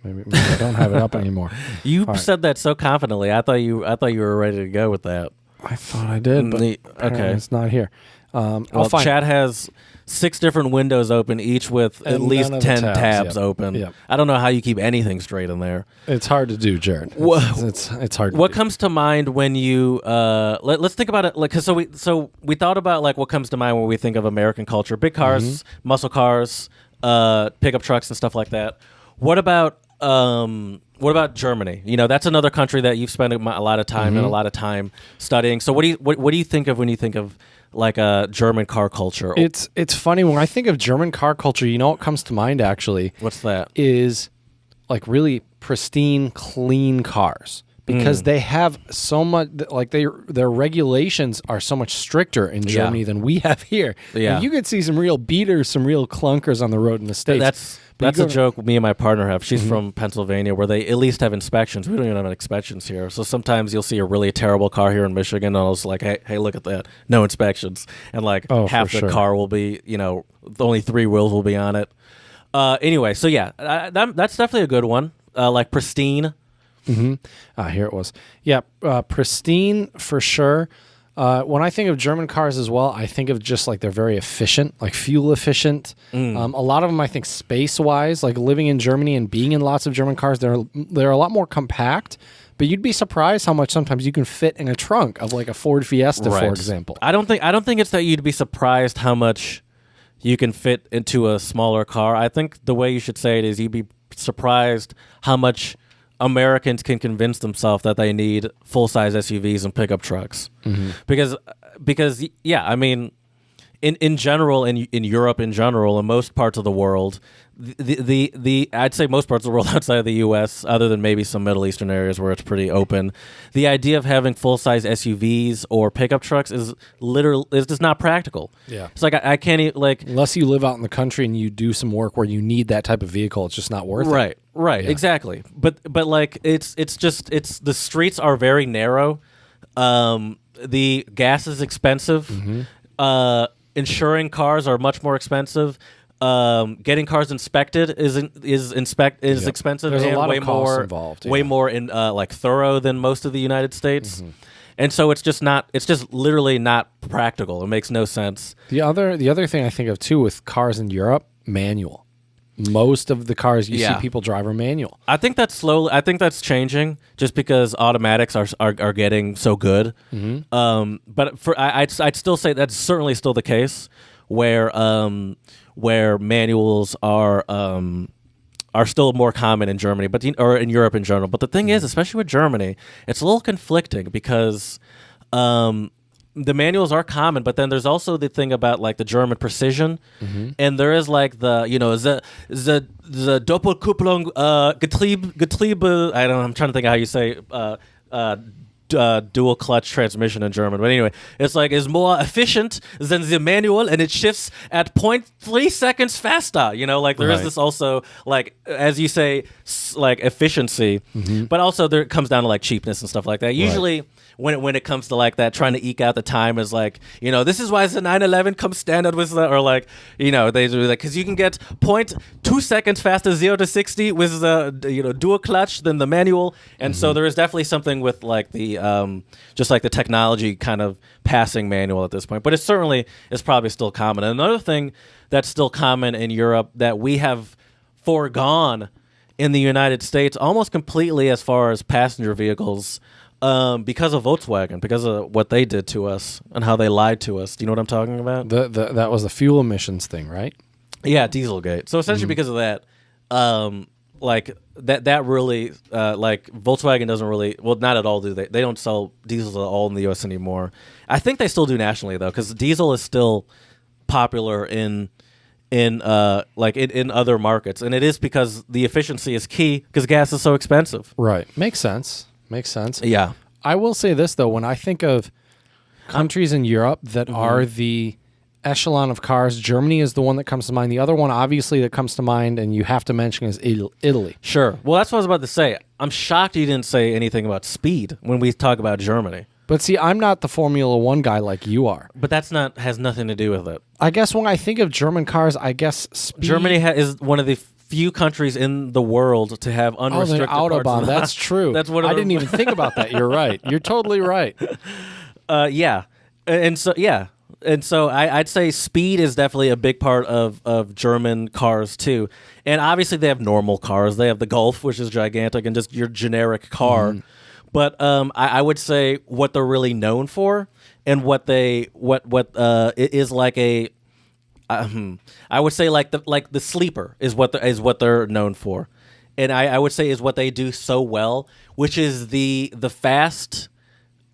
Maybe I don't have it up anymore. You said that so confidently. I thought you were ready to go with that. I thought I did, but okay, it's not here. Well, Chad has 6 different windows open, each with at And least none of the 10 tabs, tabs yep. open. Yep. I don't know how you keep anything straight in there. It's hard to do, Jared. It's hard. What comes to mind when you let's think about it, like, cause we thought about like what comes to mind when we think of American culture: big cars, muscle cars, pickup trucks, and stuff like that. What about Germany? You know, that's another country that you've spent a lot of time and a lot of time studying. So what do you think of when you think of like a German car culture? It's funny when I think of German car culture. You know what comes to mind actually? What's that? Is like really pristine, clean cars. Because they have so much, like their regulations are so much stricter in Germany than we have here. Yeah. And you could see some real beaters, some real clunkers on the road in the States. That's a joke me and my partner have. She's from Pennsylvania, where they at least have inspections. We don't even have inspections here. So sometimes you'll see a really terrible car here in Michigan, and I was like, hey, look at that. No inspections. And like half the car will be, only 3 wheels will be on it. Anyway, so yeah, that's definitely a good one. Like pristine. Here it was. Yeah, pristine for sure. When I think of German cars as well, I think of just like they're very efficient, like fuel efficient. A lot of them, I think, space-wise, like living in Germany and being in lots of German cars, they're a lot more compact. But you'd be surprised how much sometimes you can fit in a trunk of like a Ford Fiesta, for example. I don't think it's that you'd be surprised how much you can fit into a smaller car. I think the way you should say it is you'd be surprised how much Americans can convince themselves that they need full-size SUVs and pickup trucks. Because yeah, I mean, in general, in Europe in general, in most parts of the world, I'd say most parts of the world outside of the U.S., other than maybe some Middle Eastern areas where it's pretty open, the idea of having full-size SUVs or pickup trucks is just not practical. Yeah. It's like I can't even, like, unless you live out in the country and you do some work where you need that type of vehicle, it's just not worth it. Right, exactly. But like it's the streets are very narrow. The gas is expensive. Insuring cars are much more expensive. Getting cars inspected is expensive. There's a and lot way of costs more involved. Way more in like thorough than most of the United States. And so it's just literally not practical. It makes no sense. The other thing I think of too with cars in Europe, manual. Most of the cars you see people drive are manual. I think that's changing just because automatics are getting so good. But I'd still say that's certainly still the case where manuals are still more common in Germany, or in Europe in general. But the thing is, especially with Germany, it's a little conflicting because the manuals are common, but then there's also the thing about like the German precision, and there is like the Doppelkupplung Getriebe. I don't know. I'm trying to think of how you say dual clutch transmission in German, but anyway, it's more efficient than the manual, and it shifts at 0.3 seconds faster. Like there is this also, like, as you say, like efficiency, but also there it comes down to like cheapness and stuff like that. Usually when it comes to like that, trying to eke out the time is like, this is why the 911 comes standard with the, or like, they do like, because you can get 0.2 seconds faster 0 to 60 with the dual clutch than the manual, and so there is definitely something with like the just like the technology kind of passing manual at this point. But it's probably still common. And another thing that's still common in Europe that we have foregone in the United States almost completely as far as passenger vehicles, because of Volkswagen, because of what they did to us and how they lied to us. Do you know what I'm talking about? That was the fuel emissions thing, right? Yeah, Dieselgate. So essentially, because of that, like that really, like Volkswagen doesn't really, well, not at all do they? They don't sell diesels at all in the U.S. anymore. I think they still do nationally though, because diesel is still popular in other markets, and it is because the efficiency is key because gas is so expensive. Right. Makes sense. Yeah. I will say this though, when I think of countries in Europe that are the echelon of cars, Germany is the one that comes to mind. The other one, obviously, that comes to mind, and you have to mention, is Italy. Sure. Well, that's what I was about to say. I'm shocked you didn't say anything about speed when we talk about Germany. But see, I'm not the Formula One guy like you are. But has nothing to do with it. I guess when I think of German cars, I guess speed. Germany is one of the few countries in the world to have unrestricted Autobahn. That's true. That's one. I didn't even think about that. You're right. You're totally right. Yeah, and so I'd say speed is definitely a big part of German cars too. And obviously they have normal cars. They have the Golf, which is gigantic, and just your generic car. But I would say what they're really known for, and what is like a, I would say like the sleeper is what they're known for, and I would say is what they do so well, which is the fast,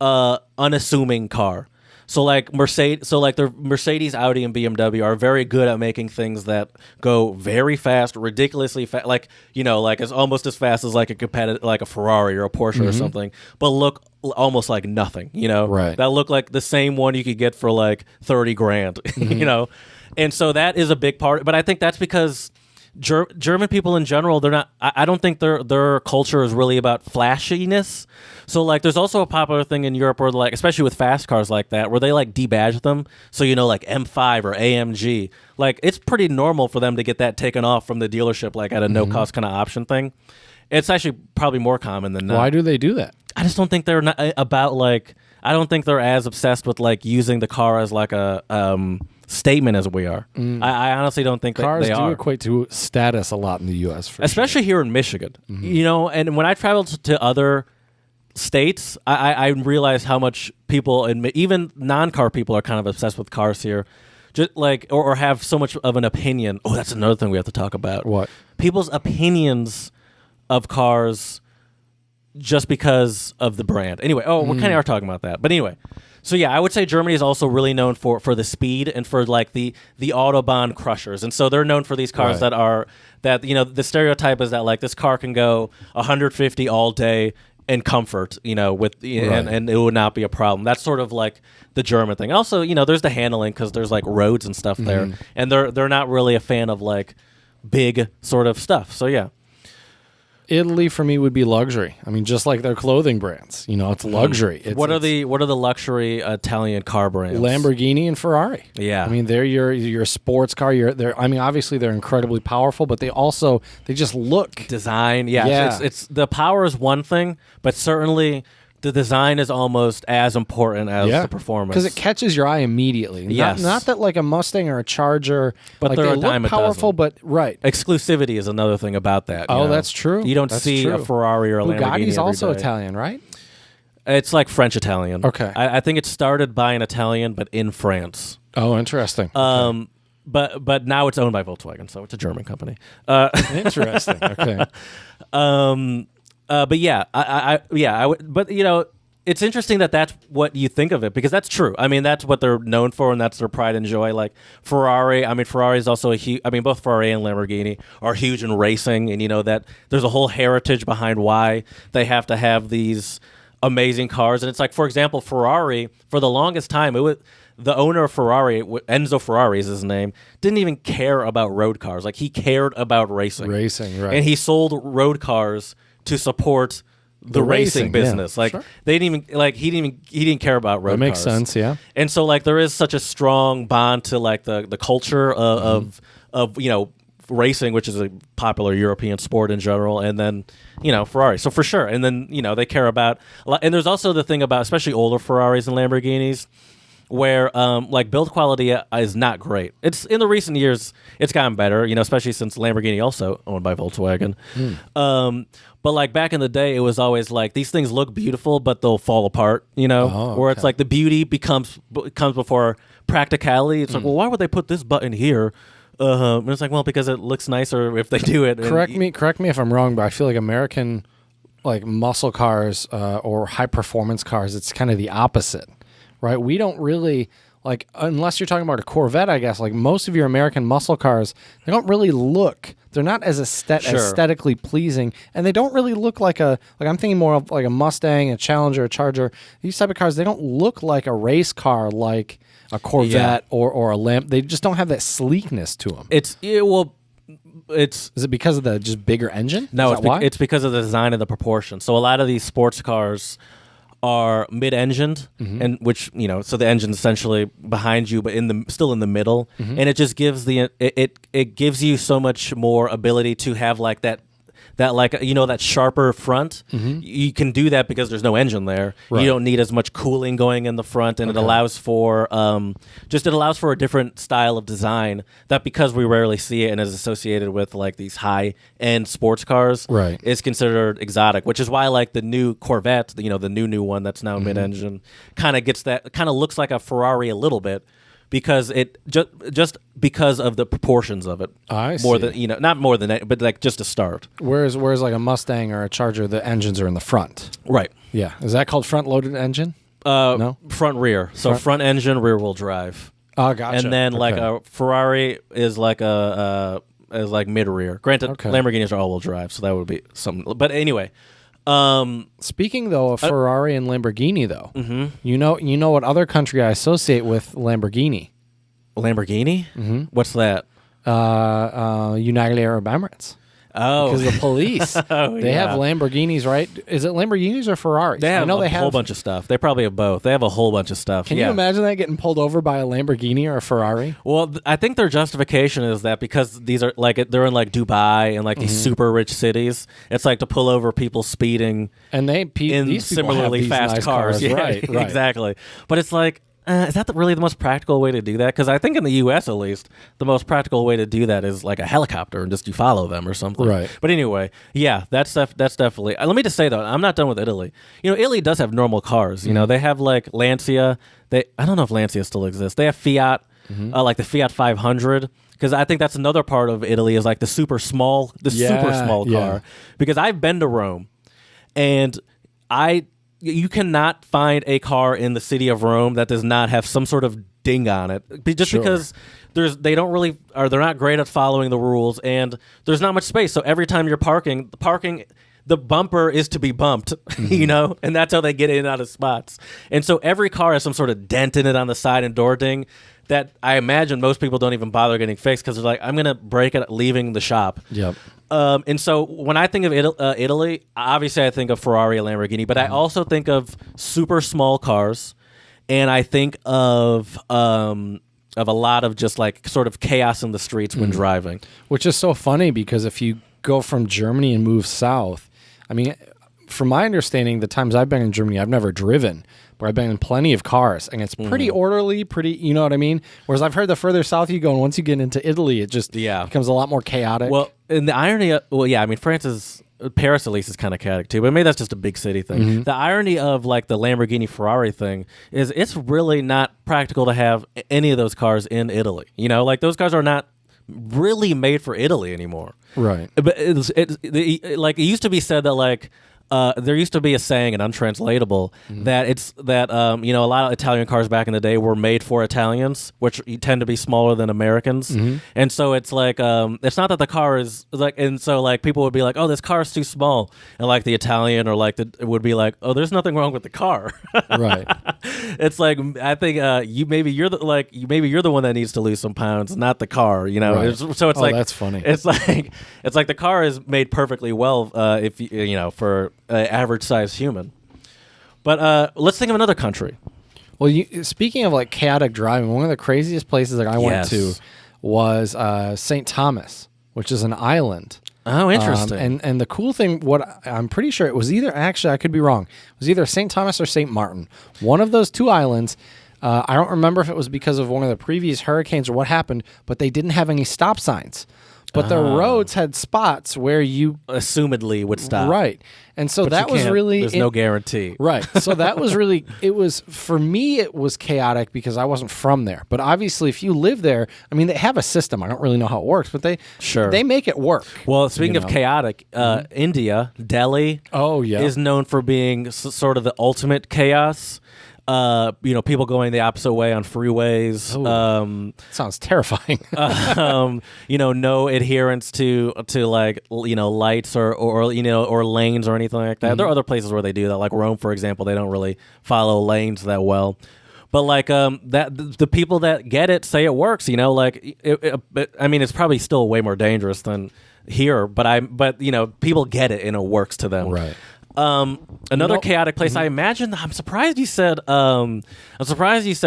unassuming car. So like their Mercedes, Audi, and BMW are very good at making things that go very fast, ridiculously fast, like as almost as fast as like a competitive, like a Ferrari or a Porsche or something, but look almost like nothing. Right. That look like the same one you could get for like $30,000. And so that is a big part. But I think that's because German people in general, they're not. I don't think their culture is really about flashiness. So like, there's also a popular thing in Europe where like, especially with fast cars like that, where they like debadge them. So like M5 or AMG, like it's pretty normal for them to get that taken off from the dealership, like at a no cost kind of option thing. It's actually probably more common than not. Why do they do that? I just don't think they're not about like. I don't think they're as obsessed with like using the car as like a statement as we are. I honestly don't think cars they are. do equate to status a lot in the U.S. Especially here in Michigan. And when I traveled to other states, I realized how much people, and even non-car people, are kind of obsessed with cars here, just like or have so much of an opinion. Oh, that's another thing we have to talk about. What? People's opinions of cars just because of the brand. Anyway, we kind of are talking about that, but anyway. So yeah, I would say Germany is also really known for the speed and for like the Autobahn crushers, and so they're known for these cars that the stereotype is that like this car can go 150 all day in comfort, and it would not be a problem. That's sort of like the German thing. Also, there's the handling because there's like roads and stuff there, and they're not really a fan of like big sort of stuff. So yeah. Italy for me would be luxury. I mean, just like their clothing brands, it's luxury. What are the luxury Italian car brands? Lamborghini and Ferrari. Yeah, I mean they're your sports car. Obviously they're incredibly powerful, but they just look design. Yeah. It's the power is one thing, but certainly the design is almost as important as the performance because it catches your eye immediately. Yes. Not that like a Mustang or a Charger, but like they're they a dime look a dozen. powerful. But right, exclusivity is another thing about that. Oh, that's true. You don't That's see true. a Ferrari or a Lamborghini Bugatti's every also day. Italian, right? It's like French Italian. Okay. I think it started by an Italian, but in France. Oh, interesting. But now it's owned by Volkswagen, so it's a German company. Interesting. Okay. But yeah, I would. But it's interesting that that's what you think of it, because that's true. I mean, that's what they're known for, and that's their pride and joy. Like Ferrari, I mean, Ferrari is also a huge. I mean, both Ferrari and Lamborghini are huge in racing, and that there's a whole heritage behind why they have to have these amazing cars. And it's like, for example, Ferrari, for the longest time, the owner of Ferrari, Enzo Ferrari is his name, didn't even care about road cars. Like, he cared about racing. Racing, right. And he sold road cars to support the racing business. Yeah. Like, sure. they didn't even like he didn't care about road cars. That makes sense, yeah. And so like there is such a strong bond to like the culture of racing, which is a popular European sport in general, and then Ferrari. So for sure, and then they care about. And there's also the thing about especially older Ferraris and Lamborghinis, where like build quality is not great. It's in the recent years it's gotten better, especially since Lamborghini also owned by Volkswagen. But like back in the day, it was always like these things look beautiful, but they'll fall apart. Where it's like the beauty comes before practicality. It's like, well, why would they put this button here? And it's like, well, because it looks nicer if they do it. Correct me if I'm wrong, but I feel like American like muscle cars or high performance cars, it's kind of the opposite, right? We don't really like, unless you're talking about a Corvette, I guess. Like most of your American muscle cars, they don't really look. They're not as aesthetically pleasing, and they don't really look like I'm thinking more of like a Mustang, a Challenger, a Charger. These type of cars, they don't look like a race car like a Corvette or a Lamb. They just don't have that sleekness to them. Is it because of the just bigger engine? No, it's because of the design and the proportion. So a lot of these sports cars are mid-engined, and which so the engine's essentially behind you, but still in the middle, and it just gives it gives you so much more ability to have like that that sharper front. You can do that because there's no engine there. Right. You don't need as much cooling going in the front, and it allows for a different style of design that, because we rarely see it and is associated with like these high end sports cars, right, is considered exotic. Which is why like the new Corvette, the new one that's now mid-engine, kind of looks like a Ferrari a little bit. Because it just because of the proportions of it, more than not more than that, but like just to start. Whereas like a Mustang or a Charger, the engines are in the front. Right. Yeah. Is that called front-loaded engine? No. Front rear. So front engine, rear wheel drive. Oh, gotcha. And then like a Ferrari is like is like mid rear. Granted, Lamborghinis are all wheel drive, so that would be something. But anyway. Speaking though of Ferrari and Lamborghini though, you know what other country I associate with Lamborghini? Lamborghini? What's that? United Arab Emirates. Oh, because the police they have Lamborghinis, right? Is it Lamborghinis or Ferraris? They have a whole bunch of stuff. They probably have both. They have a whole bunch of stuff. Can you imagine that getting pulled over by a Lamborghini or a Ferrari? Well, I think their justification is that because these are like they're in like Dubai and like these super rich cities, it's like to pull over people speeding and in these similarly these fast nice cars. Yeah, right. Exactly. But it's like. Is that really the most practical way to do that? Because I think in the U.S. at least, the most practical way to do that is like a helicopter and just you follow them or something. Right. But anyway, yeah, that's definitely. Let me just say though, I'm not done with Italy. Italy does have normal cars. They have like Lancia. I don't know if Lancia still exists. They have Fiat, like the Fiat 500. Because I think that's another part of Italy is like the super small car. Because I've been to Rome, and you cannot find a car in the city of Rome that does not have some sort of ding on it, because they're not great at following the rules, and there's not much space. So every time you're parking, the bumper is to be bumped, and that's how they get in and out of spots. And so every car has some sort of dent in it on the side and door ding that I imagine most people don't even bother getting fixed because they're like, I'm going to break it leaving the shop. Yep. And so when I think of Italy, obviously I think of Ferrari and Lamborghini, but I also think of super small cars, and I think of a lot of just like sort of chaos in the streets when driving. Which is so funny because if you go from Germany and move south, I mean, from my understanding, the times I've been in Germany, I've never driven, but I've been in plenty of cars, and it's pretty orderly, you know what I mean? Whereas I've heard the further south you go, and once you get into Italy, it just becomes a lot more chaotic. Well, and the irony of, Paris at least is kind of chaotic too, but maybe that's just a big city thing. The irony of like the Lamborghini Ferrari thing is it's really not practical to have any of those cars in Italy. Like those cars are not really made for Italy anymore. Right. But it used to be said that like there used to be a saying in Untranslatable that a lot of Italian cars back in the day were made for Italians, which tend to be smaller than Americans, and so it's like it's not that the car is like, and so like people would be like, oh, this car is too small, and like the Italian or like it would be like, oh, there's nothing wrong with the car. Right. It's like I think maybe you're the one that needs to lose some pounds, not the car. Right. So it's like that's funny. It's like the car is made perfectly well if for average sized human. But let's think of another country. Well, speaking of like chaotic driving, one of the craziest places that I went to was St. Thomas, which is an island. Oh, interesting. And the cool thing, what I'm pretty sure it was either, actually I could be wrong, it was either St. Thomas or St. Martin. One of those two islands. I don't remember if it was because of one of the previous hurricanes or what happened, but they didn't have any stop signs. But the roads had spots where you assumedly would stop. Right. And so But that you was can't- really There's no guarantee. Right. So that was really, it was, for me, it was chaotic because I wasn't from there. But obviously, if you live there, I mean, they have a system. I don't really know how it works, but they make it work. Well, speaking you of know? chaotic, India, Delhi, Oh, yeah. is known for being sort of the ultimate chaos. People going the opposite way on freeways. Sounds terrifying. No adherence to like lights or lanes or anything like that. There are other places where they do that, like Rome, for example. They don't really follow lanes that well. But like the people that get it say it works. It's probably still way more dangerous than here. But people get it and it works to them. Right. Another chaotic place. I imagine. I'm surprised you said.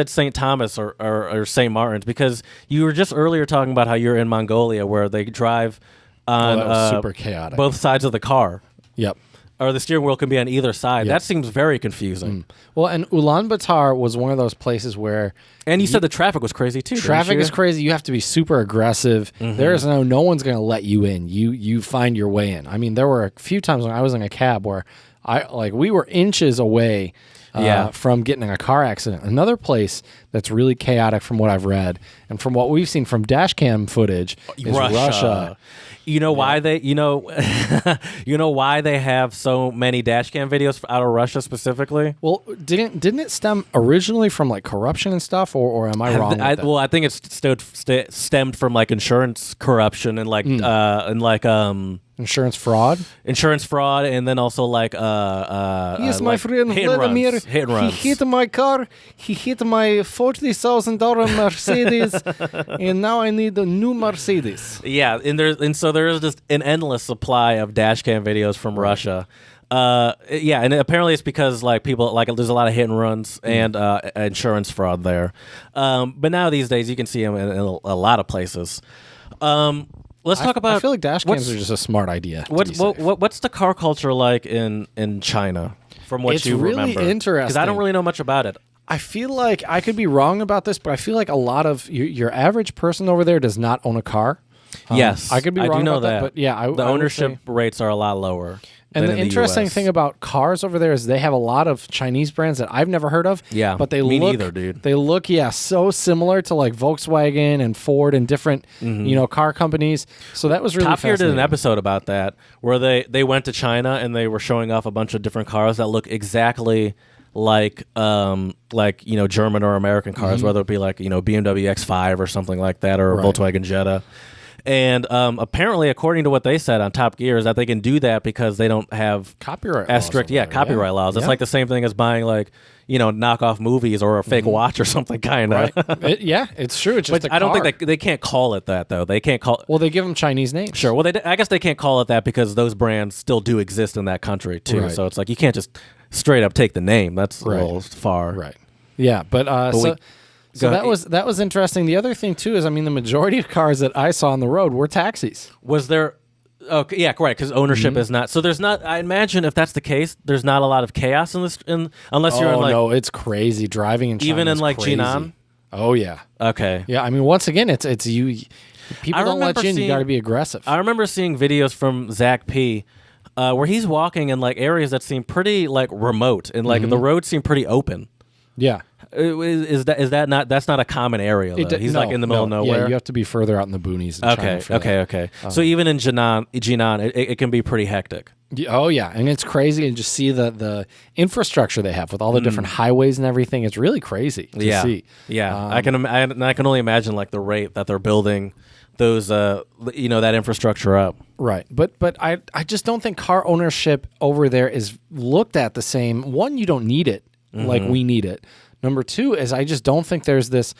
St. Thomas or St. Martin's, because you were just earlier talking about how you're in Mongolia, where they drive on that was super chaotic. both sides of the car, Yep. or the steering wheel can be on either side. Yep. That seems very confusing. Well, and Ulaanbaatar was one of those places where And you said the traffic was crazy too. traffic didn't is you? crazy. You have to be super aggressive. There's no one's going to let you in. You find your way in. I mean, there were a few times when I was in a cab where we were inches away from getting in a car accident. Another place that's really chaotic from what I've read and from what we've seen from dash cam footage is Russia. You know why they why they have so many dash cam videos out of Russia specifically? Well, didn't it stem originally from like corruption and stuff, or am I wrong? With that? Well, I think it's stemmed from like insurance corruption and like Insurance fraud. insurance fraud, and then also like Yes, my like friend hit and Vladimir. runs, hit and runs. He hit my car. He hit my $40,000 Mercedes, and now I need a new Mercedes. Yeah, and so there is just an endless supply of dash cam videos from Russia. And apparently it's because like people like there's a lot of hit and runs and insurance fraud there. But now these days you can see them in a lot of places. Let's talk about. I feel like dash cams are just a smart idea. What's the car culture like in China? From what It's you really remember, interesting. because I don't really know much about it. I feel like I could be wrong about this, but I feel like a lot of your average person over there does not own a car. Yes, I could be wrong I do know about that, but yeah, the I would ownership say- rates are a lot lower. And than the in interesting US. thing about cars over there is they have a lot of Chinese brands that I've never heard of. Yeah, but they me look neither, dude. They look so similar to like Volkswagen and Ford and different car companies. So that was really Top Gear did an fascinating. episode about that where they went to China and they were showing off a bunch of different cars that look exactly like German or American cars, whether it be like BMW X5 or something like that, or a Right. Volkswagen Jetta. And apparently, according to what they said on Top Gear, is that they can do that because they don't have Copyright as laws strict, over there, copyright laws. It's Yeah. like the same thing as buying like knockoff movies or a fake watch or something kind of. Right. It's true. It's just But a I don't car. think they can't call it that though. They can't call. Well, they give them Chinese names. Sure. Well, I guess they can't call it that because those brands still do exist in that country too. Right. So it's like you can't just straight up take the name. That's Right. a little far. Right. Yeah, but we- so go- that was interesting. The other thing too is, I mean, the majority of cars that I saw on the road were taxis. Was there? Okay, yeah, correct. Because ownership is not. So there's not. I imagine if that's the case, there's not a lot of chaos in this. Unless you're in like no, it's crazy driving in China. even in is like crazy. Jinan. Oh yeah, Okay. yeah. I mean, once again, it's you. People I don't let remember you in. You seeing- got to be aggressive. I remember seeing videos from Zach P. Where he's walking in like areas that seem pretty like remote and like the roads seem pretty open. yeah. Is that not? That's not a common area. Though. He's like in the middle of nowhere. Yeah, you have to be further out in the boonies. In China for that. Okay. So even in Jinan, it can be pretty hectic. Oh yeah, and it's crazy, and just see the infrastructure they have with all the different highways and everything. It's really crazy to see. Yeah. I can only imagine like the rate that they're building those that infrastructure up. Right, but I just don't think car ownership over there is looked at the same. One, you don't need it like we need it. Number two is I just don't think there's this.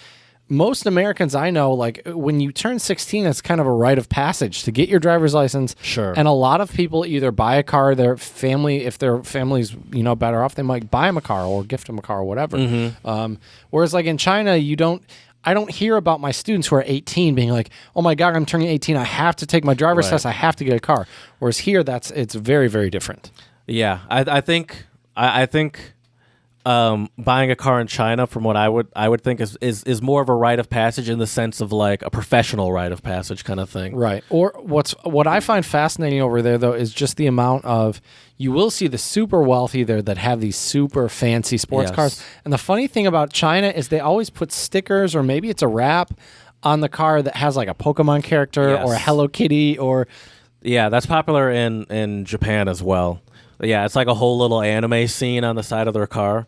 Most Americans I know, like when you turn 16, it's kind of a rite of passage to get your driver's license. Sure. And a lot of people either buy a car, their family, if their family's better off, they might buy them a car or gift them a car or whatever. Whereas like in China, you don't. I don't hear about my students who are 18 being like, "Oh my God, I'm turning 18. I have to take my driver's test. I have to get a car." Whereas here, it's very, very different. Yeah, I think buying a car in China, from what I would think, is more of a rite of passage in the sense of like a professional rite of passage kind of thing. Right. Or what I find fascinating over there though is just the amount of, you will see the super wealthy there that have these super fancy sports Yes. cars. And the funny thing about China is they always put stickers, or maybe it's a wrap on the car that has like a Pokemon character Yes. or a Hello Kitty or Yeah, that's popular in Japan as well. Yeah, it's like a whole little anime scene on the side of their car.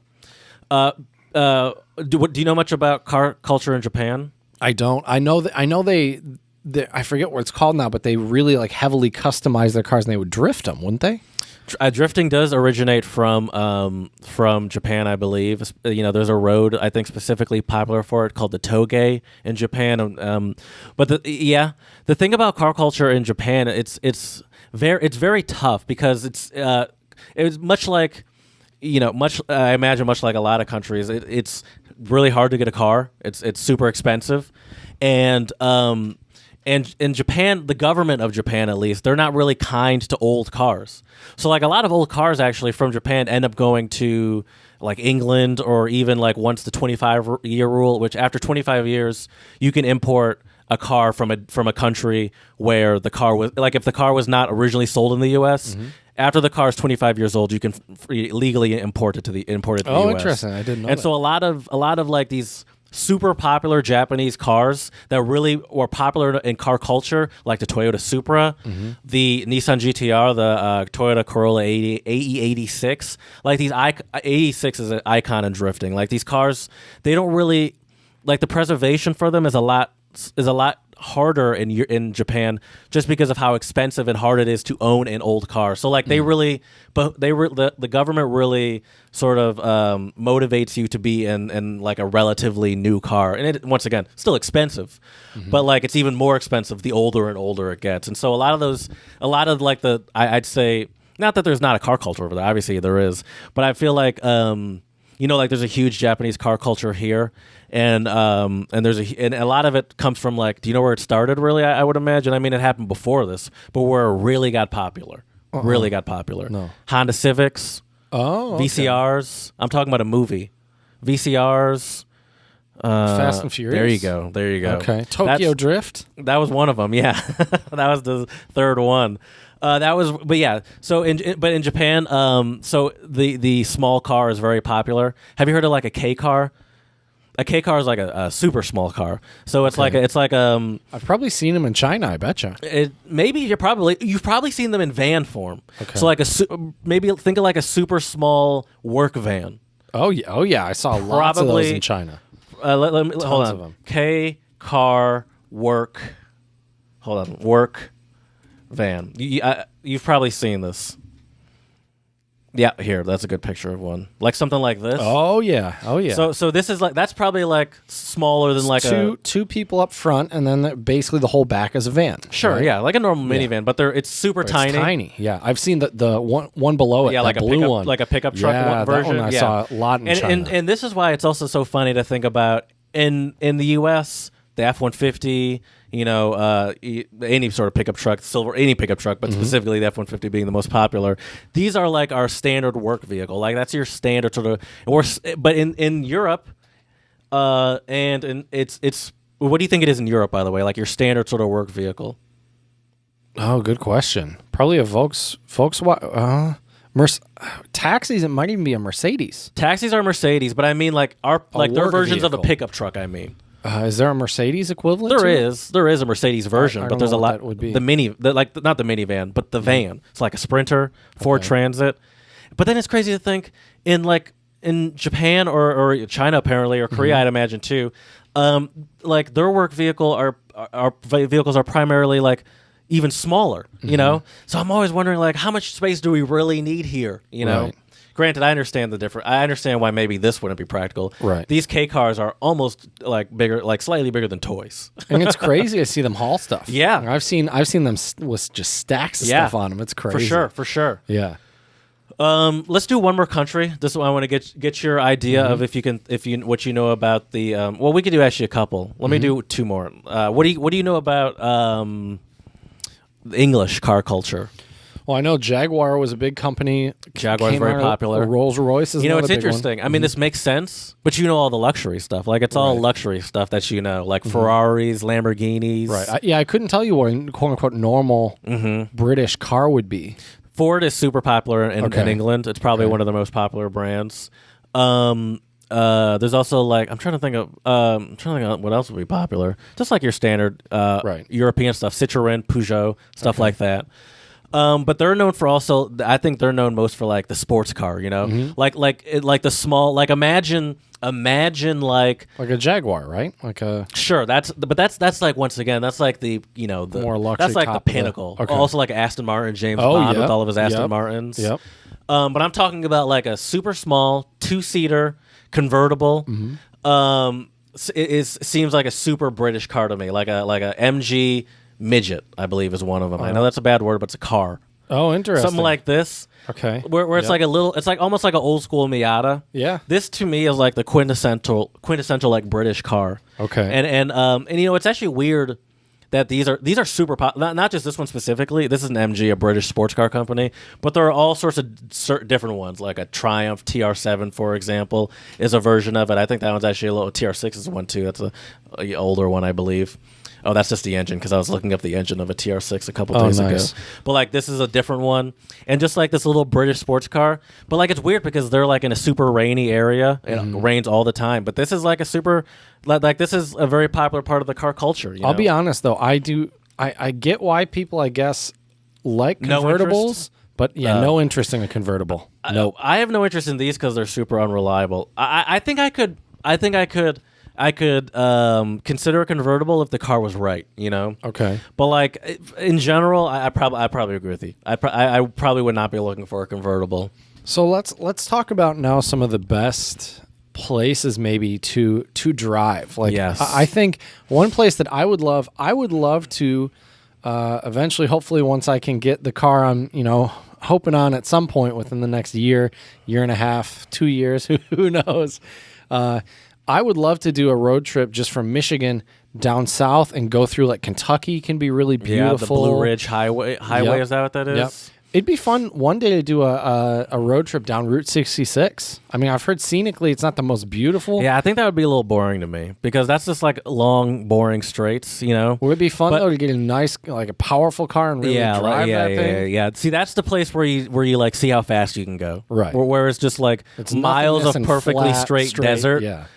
Do you know much about car culture in Japan? I don't. I know they I forget what it's called now, but they really like heavily customize their cars and they would drift them, wouldn't they? Drifting does originate from Japan, I believe. There's a road I think specifically popular for it called the Toge in Japan. But the thing about car culture in Japan, it's very tough because it's much like I imagine much like a lot of countries. It's really hard to get a car. It's super expensive, and in Japan, the government of Japan, at least, they're not really kind to old cars. So like a lot of old cars actually from Japan end up going to like England, or even like once the 25-year rule, which after 25 years you can import a car from a country where the car was, like, if the car was not originally sold in the U.S. After the car is 25 years old, you can legally import it to the U.S. Oh, interesting. I didn't know And that. so a lot of like these super popular Japanese cars that really were popular in car culture, like the Toyota Supra, the Nissan GTR, the Toyota Corolla AE86. Like these 86 is an icon in drifting. Like these cars, they don't really, like, the preservation for them is a lot harder in Japan, just because of how expensive and hard it is to own an old car. So like the government really sort of motivates you to be in like a relatively new car, and it, once again, still expensive, but like it's even more expensive the older and older it gets. And so I'd say, not that there's not a car culture over there, obviously there is, but I feel like like there's a huge Japanese car culture here, and a lot of it comes from, like, do you know where it started? Really, I would imagine. I mean, it happened before this, but where it really got popular, No. Honda Civics, Oh, okay. VCRs. I'm talking about a movie, VCRs. Fast and Furious. There you go. Okay. Tokyo Drift. That was one of them. Yeah, that was the third one. So in Japan, so the small car is very popular. Have you heard of like a K car? A K car is like a super small car. So it's Okay. I've probably seen them in China, I betcha. maybe you've probably seen them in van form. Okay. So like maybe think of like a super small work van. Oh yeah. I saw lots of those Probably- in China. Hold Tons on. of 'em. K car work. Hold on. Work van. You've probably seen this. Yeah, here. That's a good picture of one. Like something like this. Oh yeah. So this is like, that's probably like smaller than like two people up front, and then basically the whole back is a van. Sure, right? yeah, like a normal minivan, but it's super It's tiny. tiny. Yeah, I've seen the one below it. Yeah, that like a blue pickup, one, like a pickup truck yeah, version. That one I saw a lot in China. And this is why it's also so funny to think about in the U.S. the F-150. Any sort of pickup truck, any pickup truck, but specifically the F-150 being the most popular. These are like our standard work vehicle. Like that's your standard sort of. But in Europe, it's. What do you think it is in Europe, by the way? Like your standard sort of work vehicle. Oh, good question. Probably a Volkswagen. Taxis. It might even be a Mercedes. Taxis are Mercedes, but I mean like their work versions of a vehicle. pickup truck. I mean. Is there a Mercedes equivalent? There to it? is a Mercedes version, I but don't there's know a what lot. that would be. Not the minivan, but the van. It's like a Sprinter, Ford Okay. Transit. But then it's crazy to think in Japan or China apparently, or Korea, I'd imagine too. Like their work vehicle vehicles are primarily like even smaller. You know, so I'm always wondering like how much space do we really need here? You know. Right. Granted, I understand the difference. I understand why maybe this wouldn't be practical. Right. These K cars are almost like bigger, like slightly bigger than toys. And it's crazy to see them haul stuff. Yeah. I've seen them with just stacks of stuff on them. It's crazy. For sure. Yeah. Let's do one more country. This one I want to get your idea of what you know about the. Well, we could do actually a couple. Let me do two more. What do you know about English car culture? Well, I know Jaguar was a big company. Jaguar's very popular. Rolls-Royce is You know, another it's big one. interesting. I mean, this makes sense, but you know all the luxury stuff. Like, it's all luxury stuff that you know, like Ferraris, Lamborghinis. Right. I couldn't tell you what a quote-unquote normal British car would be. Ford is super popular in England. It's probably one of the most popular brands. There's also like I'm trying to think of what else would be popular. Just like your standard European stuff, Citroën, Peugeot, stuff like that. But they're known for also. I think they're known most for like the sports car. You know, like the small. Like imagine like a Jaguar, right? Like a that's like once again that's like the the more luxury. That's like the top of pinnacle. Okay. Also like Aston Martin, James Bond with all of his Aston Yep. Martins. Yep. But I'm talking about like a super small 2-seater convertible. Seems like a super British car to me, like a MG midget, I believe is one of them. I know that's a bad word, but it's a car. Oh, interesting. Something like this. Okay. Where it's like it's like almost like an old school Miata. Yeah. This to me is like the quintessential like British car. Okay. And it's actually weird that these are super not just this one specifically. This is an MG, a British sports car company, but there are all sorts of different ones, like a Triumph TR7, for example, is a version of it. I think that one's actually a little TR6 is one too. That's a older one, I believe. Oh, that's just the engine, because I was looking up the engine of a TR6 a couple days ago. But like this is a different one, and just like this little British sports car. But like it's weird because they're like in a super rainy area. It rains all the time. But this is like a super like this is a very popular part of the car culture. I'll be honest though, I get why people I guess like convertibles, but no interest in a convertible. No, I have no interest in these because they're super unreliable. I think I could consider a convertible if the car was right, Okay. But like in general, I probably agree with you. I probably would not be looking for a convertible. So let's talk about now some of the best places maybe to drive. Like yes. I think one place that I would love to eventually, hopefully, once I can get the car I'm hoping on at some point within the next year and a half, 2 years, who knows. I would love to do a road trip just from Michigan down south and go through like Kentucky. Can be really beautiful. Yeah, the Blue Ridge Highway. Is that what that is? Yep. It'd be fun one day to do a road trip down Route 66. I mean, I've heard scenically it's not the most beautiful. Yeah, I think that would be a little boring to me because that's just like long, boring straights, Would it be fun though to get a nice, like a powerful car and really drive that thing? Yeah. See, that's the place where you like see how fast you can go. Right. Where it's just like it's miles of perfectly flat, straight desert. Yeah.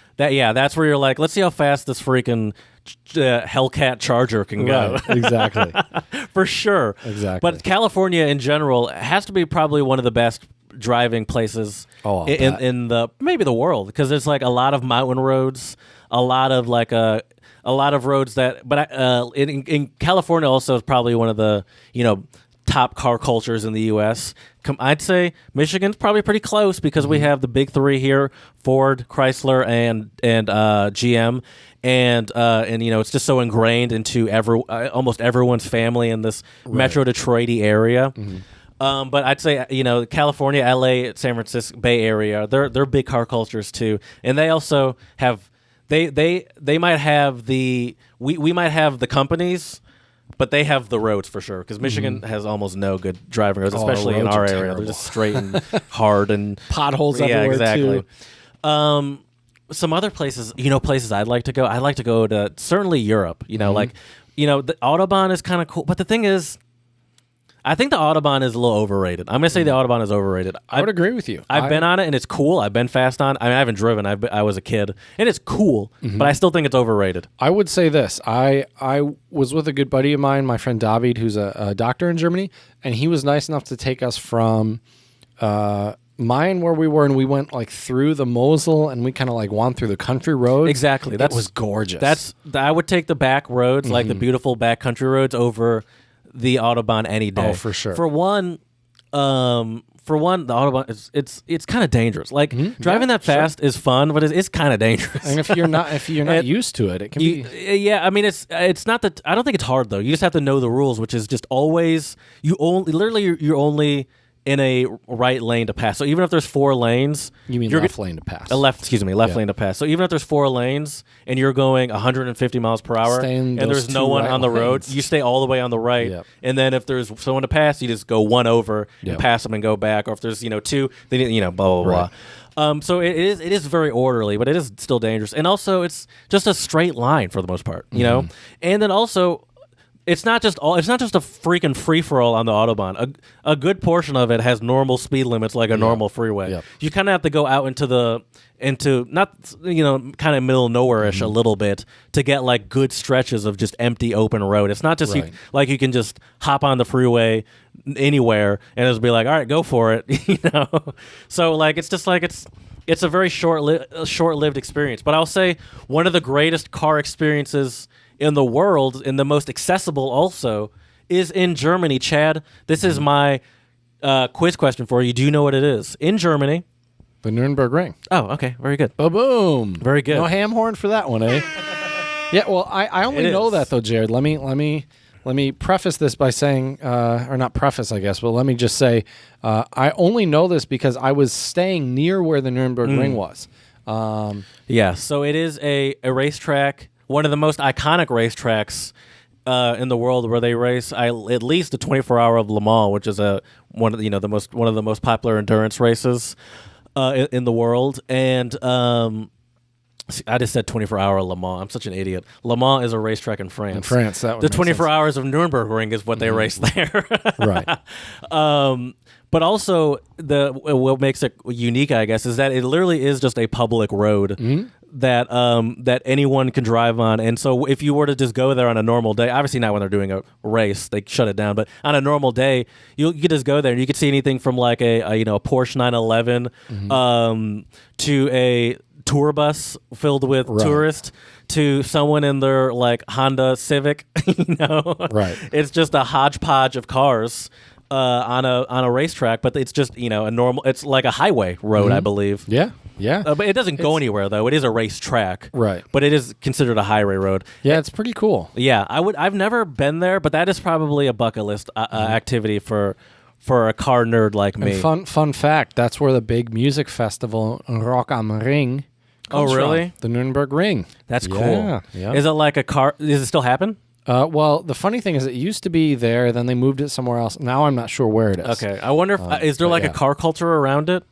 That's where you're like, let's see how fast this freaking Hellcat Charger can go. Right, exactly. For sure. Exactly. But California in general has to be probably one of the best driving places in the maybe the world, because there's like a lot of mountain roads, a lot of roads that. But in California also is probably one of the top car cultures in the U.S. I'd say Michigan's probably pretty close because we have the big three here: Ford, Chrysler, and GM, and it's just so ingrained into almost everyone's family in this Metro Detroit-y area. But I'd say California, LA, San Francisco, Bay Area, they're big car cultures too, and they also have they might have we might have the companies. But they have the roads for sure, because Michigan has almost no good driving roads, especially in our area. Terrible. They're just straight and hard and potholes everywhere exactly. too. Some other places, places I'd like to go. I'd like to go to certainly Europe. The Autobahn is kind of cool, but the thing is, I think the Autobahn is a little overrated. I'm going to say the Autobahn is overrated. I would agree with you. I've been on it, and it's cool. I've been fast on. I mean, I haven't driven. I was a kid, and it's cool, but I still think it's overrated. I would say this. I was with a good buddy of mine, my friend David, who's a doctor in Germany, and he was nice enough to take us from Main, where we were, and we went like through the Mosel, and we kind of like wound through the country roads. Exactly. That was gorgeous. I would take the back roads, like the beautiful back country roads, over the Autobahn any day. Oh, for sure. For one, the Autobahn it's kind of dangerous. Like driving that fast is fun, but it's kind of dangerous. And if you're not used to it, it can be. Yeah, I mean it's not that. I don't think it's hard though. You just have to know the rules, which is just always you're only in a right lane to pass. So even if there's 4 lanes, You mean you're left lane to pass? left Yeah. lane to pass. So even if there's 4 lanes and you're going 150 miles per hour Stay in and those there's no 2 one right on the road, lanes. you stay all the way on the right. Yep. And then if there's someone to pass, you just go one over Yep. and pass them and go back. Or if there's 2, then blah blah Right. blah. So it is very orderly, but it is still dangerous. And also it's just a straight line for the most part, Mm-hmm. And then also it's not just a freaking free for all on the Autobahn. A good portion of it has normal speed limits like a normal freeway. Yep. You kind of have to go out into not kind of middle of nowhere-ish Mm-hmm. a little bit to get like good stretches of just empty open road. It's not just Right. you can just hop on the freeway anywhere and it'll be like, all right, go for it, So like it's just like it's a very short-lived experience. But I'll say one of the greatest car experiences in the world, and the most accessible also, is in Germany. Chad, this is my quiz question for you. Do you know what it is? In Germany. The Nuremberg Ring. Oh, okay. Very good. Boom. Very good. No ham horn for that one, eh? Yeah. Well, I only It know is. that though, Jared. Let me preface this by saying, or not preface, I guess, but let me just say, I only know this because I was staying near where the Nuremberg Ring was. Yeah, so it is a racetrack, one of the most iconic racetracks in the world, where they race at least the 24-hour of Le Mans, which is one of the most popular endurance races in the world. And I just said 24-hour Le Mans. I'm such an idiot. Le Mans is a racetrack in France. In France, that would the make 24 sense. hours of Nuremberg Ring is what they race there. Right. But also, what makes it unique, I guess, is that it literally is just a public road that anyone can drive on. And so, if you were to just go there on a normal day, obviously not when they're doing a race, they shut it down. But on a normal day, you could just go there and you could see anything from like a Porsche 911 to a tour bus filled with tourists to someone in their like Honda Civic. Right. It's just a hodgepodge of cars on a racetrack, but it's just a normal. It's like a highway road, I believe. Yeah. Yeah. But it doesn't go anywhere though. It is a racetrack, Right. But it is considered a highway road. Yeah. It's pretty cool. Yeah, I've never been there, but that is probably a bucket list activity for a car nerd like me. And fun fact, that's where the big music festival Rock am Ring comes from. Really? The Nuremberg Ring. That's Yeah, cool. yeah. Is it like a car? Does it still happen? Well, the funny thing is it used to be there, then they moved it somewhere else. Now I'm not sure where it is. Okay, I wonder if is there but like yeah. a car culture around it?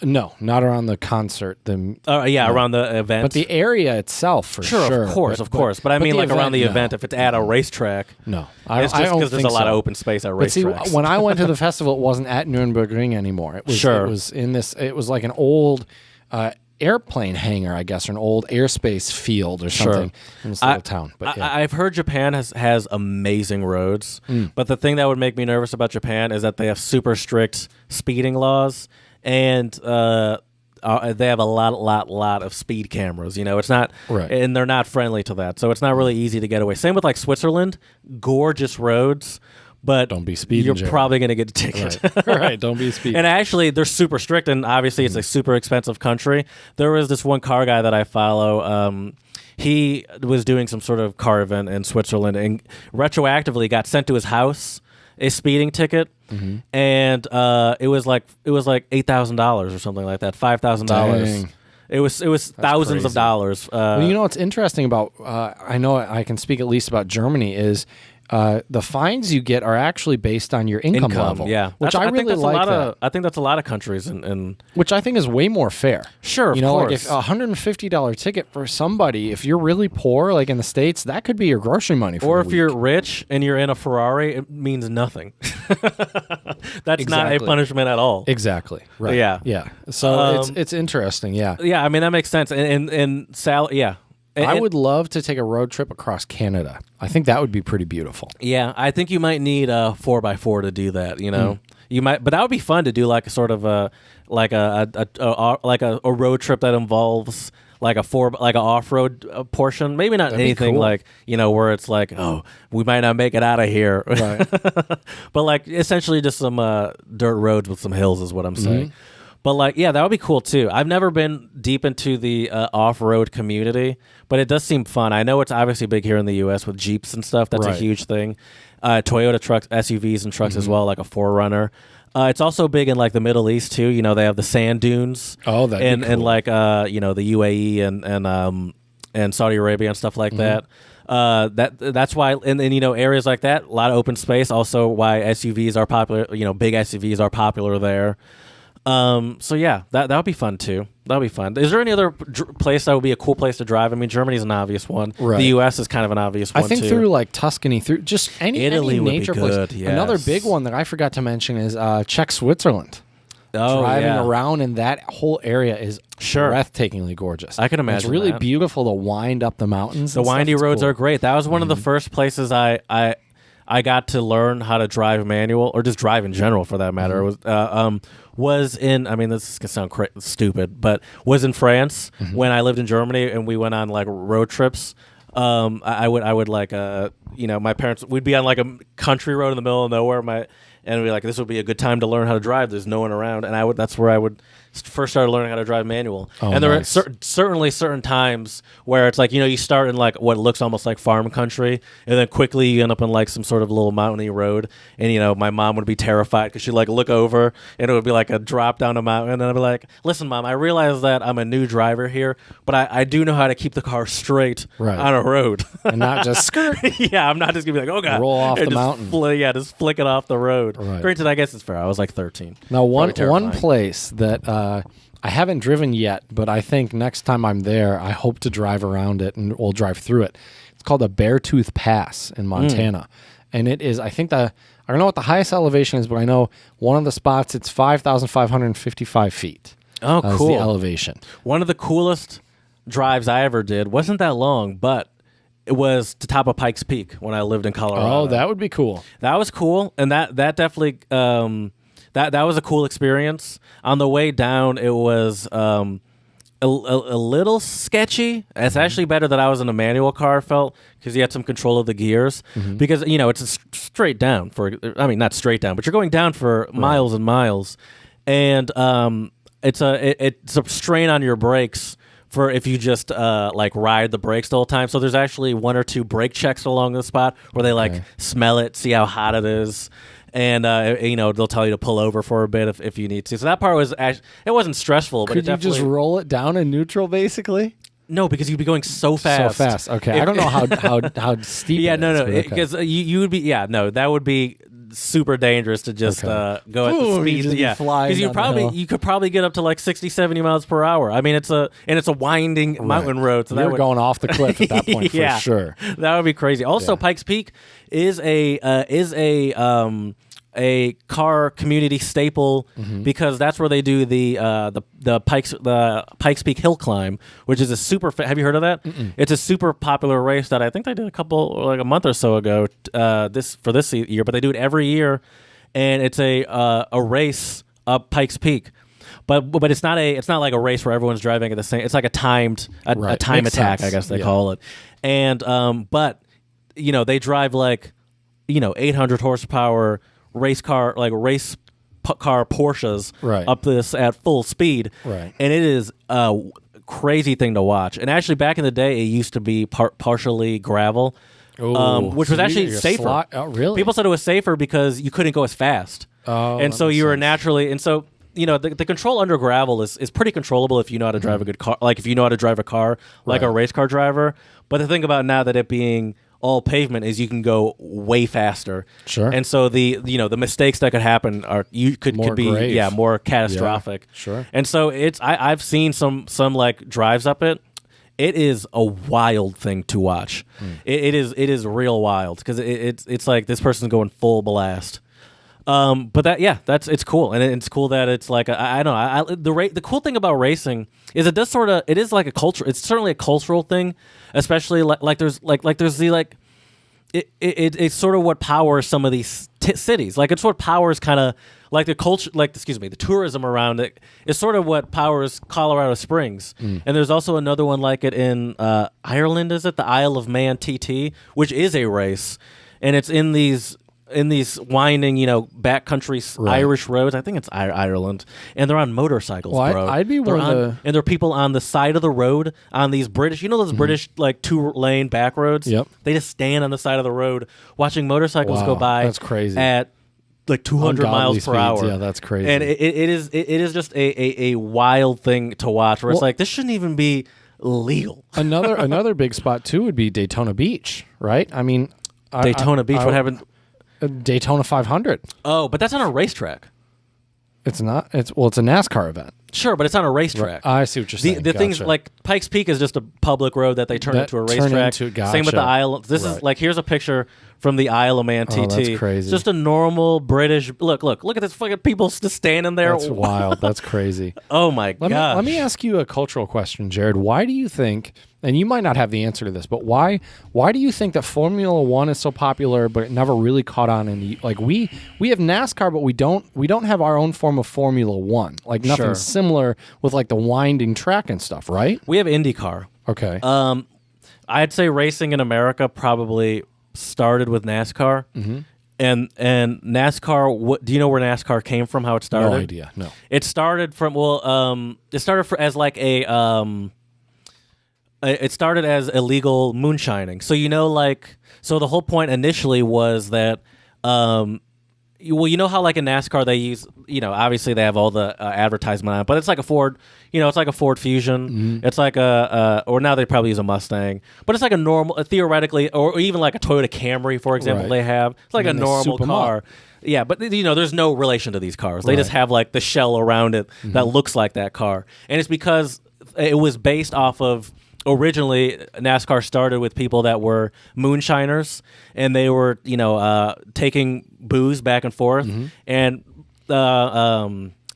No, not around the concert. Around the event. But the area itself, for sure. Sure, of course. But I mean, like around the event, if it's at a racetrack. No, It's just don't because there's think a lot so. of open space at But see, racetracks. when I went to the festival, it wasn't at Nuremberg Ring anymore. It was, Sure. It was in this. It was like an old airplane hangar, I guess, or an old airspace field or something in this little town. But yeah. I've heard Japan has amazing roads, but the thing that would make me nervous about Japan is that they have super strict speeding laws, and they have a lot of speed cameras. It's not, Right. and they're not friendly to that, so it's not really easy to get away. Same with like Switzerland, gorgeous roads, but Don't be speeding, You're Jared. probably going to get a ticket. Right, don't be speeding. And actually, they're super strict, and obviously, it's a super expensive country. There was this one car guy that I follow. He was doing some sort of car event in Switzerland, and retroactively got sent to his house a speeding ticket, and it was like $8,000 or something like that, $5,000. Dang. It was thousands of crazy. dollars. Well, what's interesting about I know I can speak at least about Germany is the fines you get are actually based on your income level. Yeah, which I think really that's like. I think that's a lot of countries, and Which I think is way more fair. Sure, of like course. if a $150 ticket for somebody, if you're really poor, like in the States, that could be your grocery money for or the if week. you're rich and you're in a Ferrari, it means nothing. That's not a Exactly. punishment at all. Exactly. Right. Yeah. Yeah. So it's interesting. Yeah. Yeah, I mean that makes sense. Yeah. I would love to take a road trip across Canada. I think that would be pretty beautiful. Yeah, I think you might need a 4x4 to do that. You might, but that would be fun to do, like a sort of a road trip that involves like an off-road portion. Maybe not That'd be anything cool. like where it's like, oh, we might not make it out of here, Right. but like essentially just some dirt roads with some hills is what I'm saying. But like, yeah, that would be cool too. I've never been deep into the off-road community, but it does seem fun. I know it's obviously big here in the U.S. with Jeeps and stuff. That's a Right. huge thing. Toyota trucks, SUVs and trucks as well, like a 4Runner. It's also big in like the Middle East too. You know, they have the sand dunes. Oh, that'd be and cool. like you know, the UAE and Saudi Arabia and stuff like that. That's why, and you know, areas like that, a lot of open space. Also, why SUVs are popular. You know, big SUVs are popular there. So yeah, that would be fun too. That would be fun. Is there any other place that would be a cool place to drive? I mean, Germany's an obvious one. Right. The U.S. is kind of an obvious one I think too. through like Tuscany, through just Italy any would be nature good, place. yes. Another big one that I forgot to mention is Czech Switzerland. Oh, Driving yeah. around in that whole area is Sure. breathtakingly gorgeous. I can And imagine it's really that. beautiful to wind up the mountains. The and stuff. windy It's roads cool. are great. That was one of the first places I got to learn how to drive manual, or just drive in general for that matter. Was in, I mean, this is gonna sound stupid, but was in France when I lived in Germany, and we went on like road trips. I would like you know, my parents, we'd be on like a country road in the middle of nowhere, and we'd be like, this would be a good time to learn how to drive. There's no one around, and that's where I would first started learning how to drive manual. Oh, and there nice. are certainly certain times where it's like, you know, you start in like what looks almost like farm country, and then quickly you end up in like some sort of little mountainy road. And you know, my mom would be terrified because she'd like look over and it would be like a drop down a mountain, and I'd be like, listen, Mom, I realize that I'm a new driver here, but I do know how to keep the car straight Right. on a road. And not just skirt. Yeah, I'm not just gonna be like, oh god, Roll off and the just mountain. just flick it off the road. Right. Granted, I guess it's fair. I was like 13. Now, one Probably terrifying. place that I haven't driven yet, but I think next time I'm there, I hope to drive around it and we'll drive through it. It's called the Beartooth Pass in Montana. And it is, I think I don't know what the highest elevation is, but I know one of the spots, it's 5,555 feet. Oh, Is cool. the elevation. One of the coolest drives I ever did wasn't that long, but it was to top of Pikes Peak when I lived in Colorado. Oh, that would be cool. That was cool, and that definitely that was a cool experience. On the way down, it was a little sketchy. It's actually better that I was in a manual car, felt, because you had some control of the gears. Because you know, it's a straight down not straight down, but you're going down for miles and miles, and it's a strain on your brakes for if you just like ride the brakes the whole time. So there's actually one or two brake checks along the spot where they like smell it, see how hot it is, and you know, they'll tell you to pull over for a bit if you need to. So that part was actually, it wasn't stressful, but Could it you just definitely, roll it down in neutral, basically? no, because you'd be going so fast. So fast. Okay. I don't know how steep Yeah, it no, is, no, but okay. because you would be, yeah, no, that would be super dangerous to just Okay. go at the Boom, speed. you just be Yeah, flying because down the hill. you could probably get up to like 60, 70 miles per hour. I mean, it's a winding mountain road, so that You're would going off the cliff at that point Yeah. for sure. That would be crazy. Also, Yeah. Pikes Peak is a car community staple because that's where they do the Pikes Peak Hill Climb, which is a super. Have you heard of that? It's a super popular race that I think they did a month or so ago. This year, but they do it every year, and it's a race up Pikes Peak. But it's not like a race where everyone's driving at the same. It's like a timed Right. time Makes attack, sense. I guess they Yeah. call it. And but you know, they drive like, you know, 800 horsepower race car Porsches Right. up this at full speed. Right. And it is a crazy thing to watch. And actually, back in the day, it used to be partially gravel. Ooh. Which was So actually you're safer. Oh, really? People said it was safer because you couldn't go as fast. Oh, and that so makes you were sense. naturally, and so, you know, the control under gravel is pretty controllable if you know how to drive a good car, like if you know how to drive a car like a Right. race car driver. But the thing about now that it being all pavement is you can go way faster. Sure. And so the mistakes that could happen More could be grave. more catastrophic. Yeah, sure. And so I've seen some like drives up it. It is a wild thing to watch. It is real wild because it's like this person's going full blast. But it's cool, and it's cool that it's like I don't know. The cool thing about racing is it is like a culture. It's certainly a cultural thing, especially there's it's sort of what powers some of these cities. Like it's what powers kind of like the culture, the tourism around it is sort of what powers Colorado Springs. And there's also another one like it in Ireland. Is it the Isle of Man TT, which is a race, and it's in these winding, you know, backcountry Right. Irish roads. I think it's Ireland, and they're on motorcycles, Well, bro. I'd be They're one to- and there are people on the side of the road on these British, you know, those British like 2-lane back roads. Yep. They just stand on the side of the road watching motorcycles Wow, go by. that's crazy. At like 200 Ungodly miles per speeds. hour. Yeah, that's crazy. And it is just a wild thing to watch. Where it's Well- like this shouldn't even be legal. Another big spot too would be Daytona Beach, right? I mean, Daytona Beach. What happened? Daytona 500. Oh, but that's on a racetrack. It's not. It's a NASCAR event. Sure, but it's on a racetrack. I see what you're saying. The things Gotcha. like Pikes Peak is just a public road that they turn That into a turn racetrack. into- Same with the gotcha. Isle. This is Right. like here's a picture from the Isle of Man TT. Oh, that's crazy. It's just a normal British. Look at this fucking people just standing there. That's wild. That's crazy. Oh my Let god. me ask you a cultural question, Jared. Why do you think, and you might not have the answer to this, but why do you think that Formula One is so popular, but it never really caught on in the like we have NASCAR, but we don't have our own form of Formula One, like nothing Sure. similar with like the winding track and stuff, right? We have IndyCar. Okay. I'd say racing in America probably started with NASCAR. Mm-hmm. And NASCAR. Do you know where NASCAR came from? How it started? No idea. No. It started from it started as like it started as illegal moonshining. So so the whole point initially was that you know how like in NASCAR they use obviously they have all the advertisement on it, but it's like a Ford it's like a Ford Fusion. Mm-hmm. It's like or now they probably use a Mustang, but it's like a normal theoretically or even like a Toyota Camry, for example. Right. They have it's like a And then they normal soup 'em car. up. Yeah, but there's no relation to these cars. They just Right. have like the shell around it Mm-hmm. that looks like that car, and it's because it was based off of. Originally, NASCAR started with people that were moonshiners, and they were, taking booze back and forth, Mm-hmm. and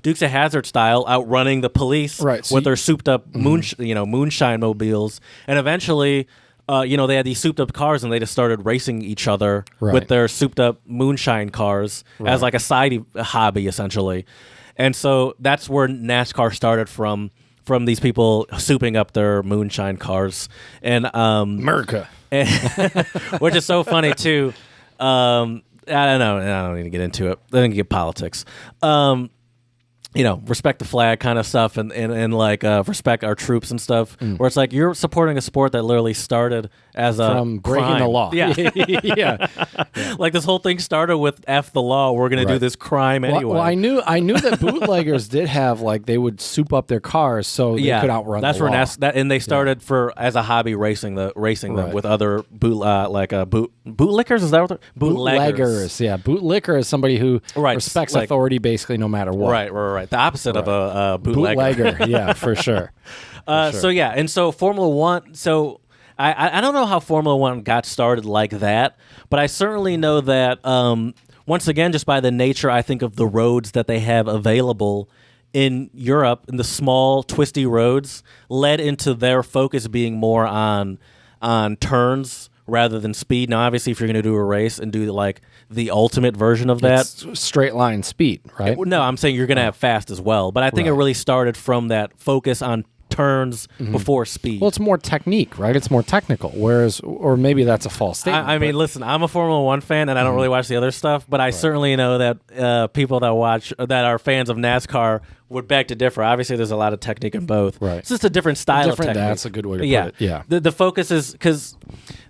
Dukes of Hazzard style, outrunning the police Right, so with you- their souped-up moonshine mobiles, and eventually. They had these souped-up cars, and they just started racing each other Right. with their souped-up moonshine cars Right. as like a side hobby, essentially. And so that's where NASCAR started from these people souping up their moonshine cars, and America. which is so funny too. I don't know. I don't need to get into it. I didn't get politics. Respect the flag kind of stuff, and like respect our troops and stuff. Where it's like you're supporting a sport that literally started as a From breaking crime. the law. Yeah, yeah. like this whole thing started with F the law. We're gonna do Right. this crime anyway. Well, I knew that bootleggers did have like they would soup up their cars so they could outrun that's the where law. and they started as a hobby racing them Right. with other bootlickers. Is that what they're Bootleggers, yeah. Bootlicker is somebody who Right, respects like- authority basically no matter what. Right. The opposite of a bootlegger. Bootlegger, yeah, for sure. So yeah, and so Formula One. So I don't know how Formula One got started like that, but I certainly know that once again, just by the nature, I think of the roads that they have available in Europe, and the small twisty roads, led into their focus being more on turns rather than speed. Now, obviously, if you're going to do a race and do like the ultimate version of that. It's straight line speed, right? No, I'm saying you're going to have fast as well. But I think it Right. really started from that focus on turns before speed. Well, it's more technique, right? It's more technical. Or maybe that's a false statement. I mean, but- listen, I'm a Formula One fan, and I don't really watch the other stuff, but I certainly know that people that are fans of NASCAR would beg to differ. Obviously, there's a lot of technique in both. Right. It's just a different style of technique. That's a good way to yeah. put it. Yeah. The focus is because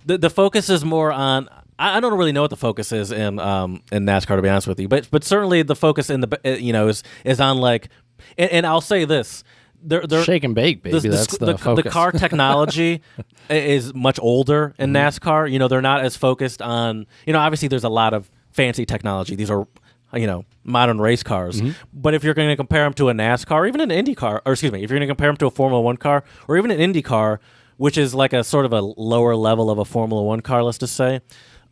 the focus is more on. I don't really know what the focus is in NASCAR, to be honest with you, but certainly the focus in the is on like, and I'll say this. They're Shake and bake, baby. That's the focus. The car technology is much older in NASCAR. They're not as focused on. Obviously, there's a lot of fancy technology. These are, modern race cars. But if you're going to compare them to a NASCAR, or even an Indy car, or excuse me, if you're going to compare them to a Formula One car, or even an Indy car, which is like a sort of a lower level of a Formula One car, let's just say,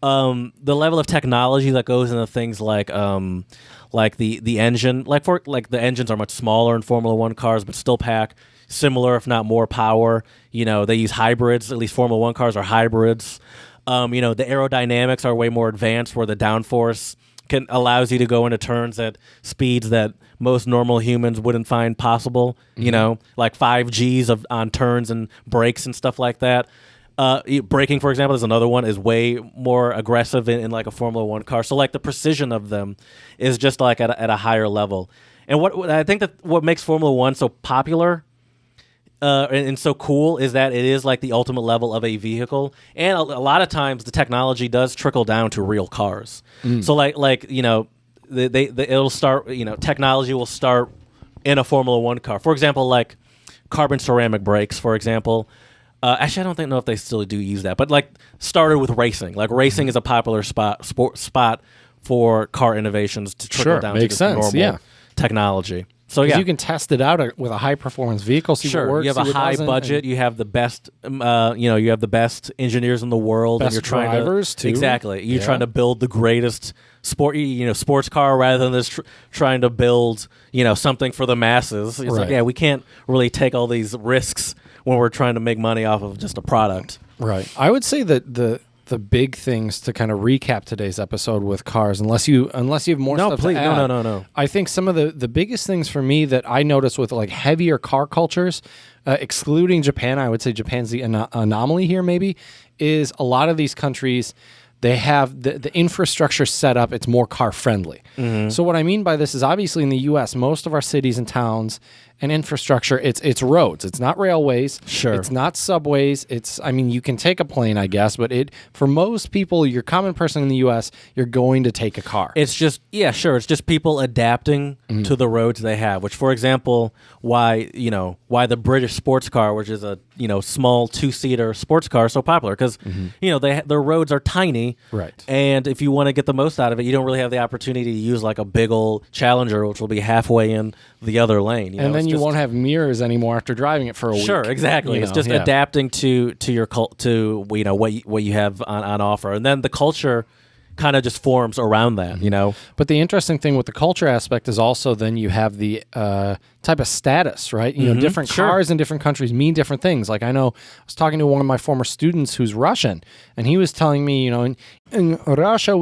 the level of technology that goes into things like the engine, the engines are much smaller in Formula One cars, but still pack similar, if not more, power. They use hybrids. At least Formula One cars are hybrids. The aerodynamics are way more advanced, where the downforce allows you to go into turns at speeds that most normal humans wouldn't find possible. Like 5 Gs on turns and brakes and stuff like that. Braking, for example, is another one, is way more aggressive in like a Formula One car. So like the precision of them is just like at a higher level. And what I think that what makes Formula One so popular and so cool is that it is like the ultimate level of a vehicle. And a lot of times the technology does trickle down to real cars. So like it'll start. Technology will start in a Formula One car. For example, like carbon ceramic brakes. For example. Actually, I don't know if they still do use that, but like started with racing. Like racing is a popular spot for car innovations to trickle down to makes just sense, normal technology. So you can test it out with a high performance vehicle. See what works. You have a high budget. You have the best. You have the best engineers in the world, best and you're trying drivers to too. Exactly. You're trying to build the greatest sports car rather than this trying to build something for the masses. It's like we can't really take all these risks when we're trying to make money off of just a product. Right. I would say that the big things to kind of recap today's episode with cars, unless you have more stuff to add. No. I think some of the biggest things for me that I notice with like heavier car cultures, excluding Japan, I would say Japan's the anomaly here maybe, is a lot of these countries, they have the infrastructure set up, it's more car friendly. Mm-hmm. So what I mean by this is obviously in the US, most of our cities and towns and infrastructure, it's roads. It's not railways. Sure. It's not subways. You can take a plane, I guess, but for most people, your common person in the US, you're going to take a car. It's just, it's just people adapting to the roads they have, which, for example, why the British sports car, which is a, small 2-seater sports car, is so popular because, their roads are tiny. Right. And if you want to get the most out of it, you don't really have the opportunity to use like a big old Challenger, which will be halfway in the other lane. And then you won't have mirrors anymore after driving it for a week. Sure, exactly. It's just adapting to your what you have on offer, and then the culture kind of just forms around that. But the interesting thing with the culture aspect is also then you have the type of status, right? Different cars in different countries mean different things. Like I know I was talking to one of my former students who's Russian, and he was telling me, in Russia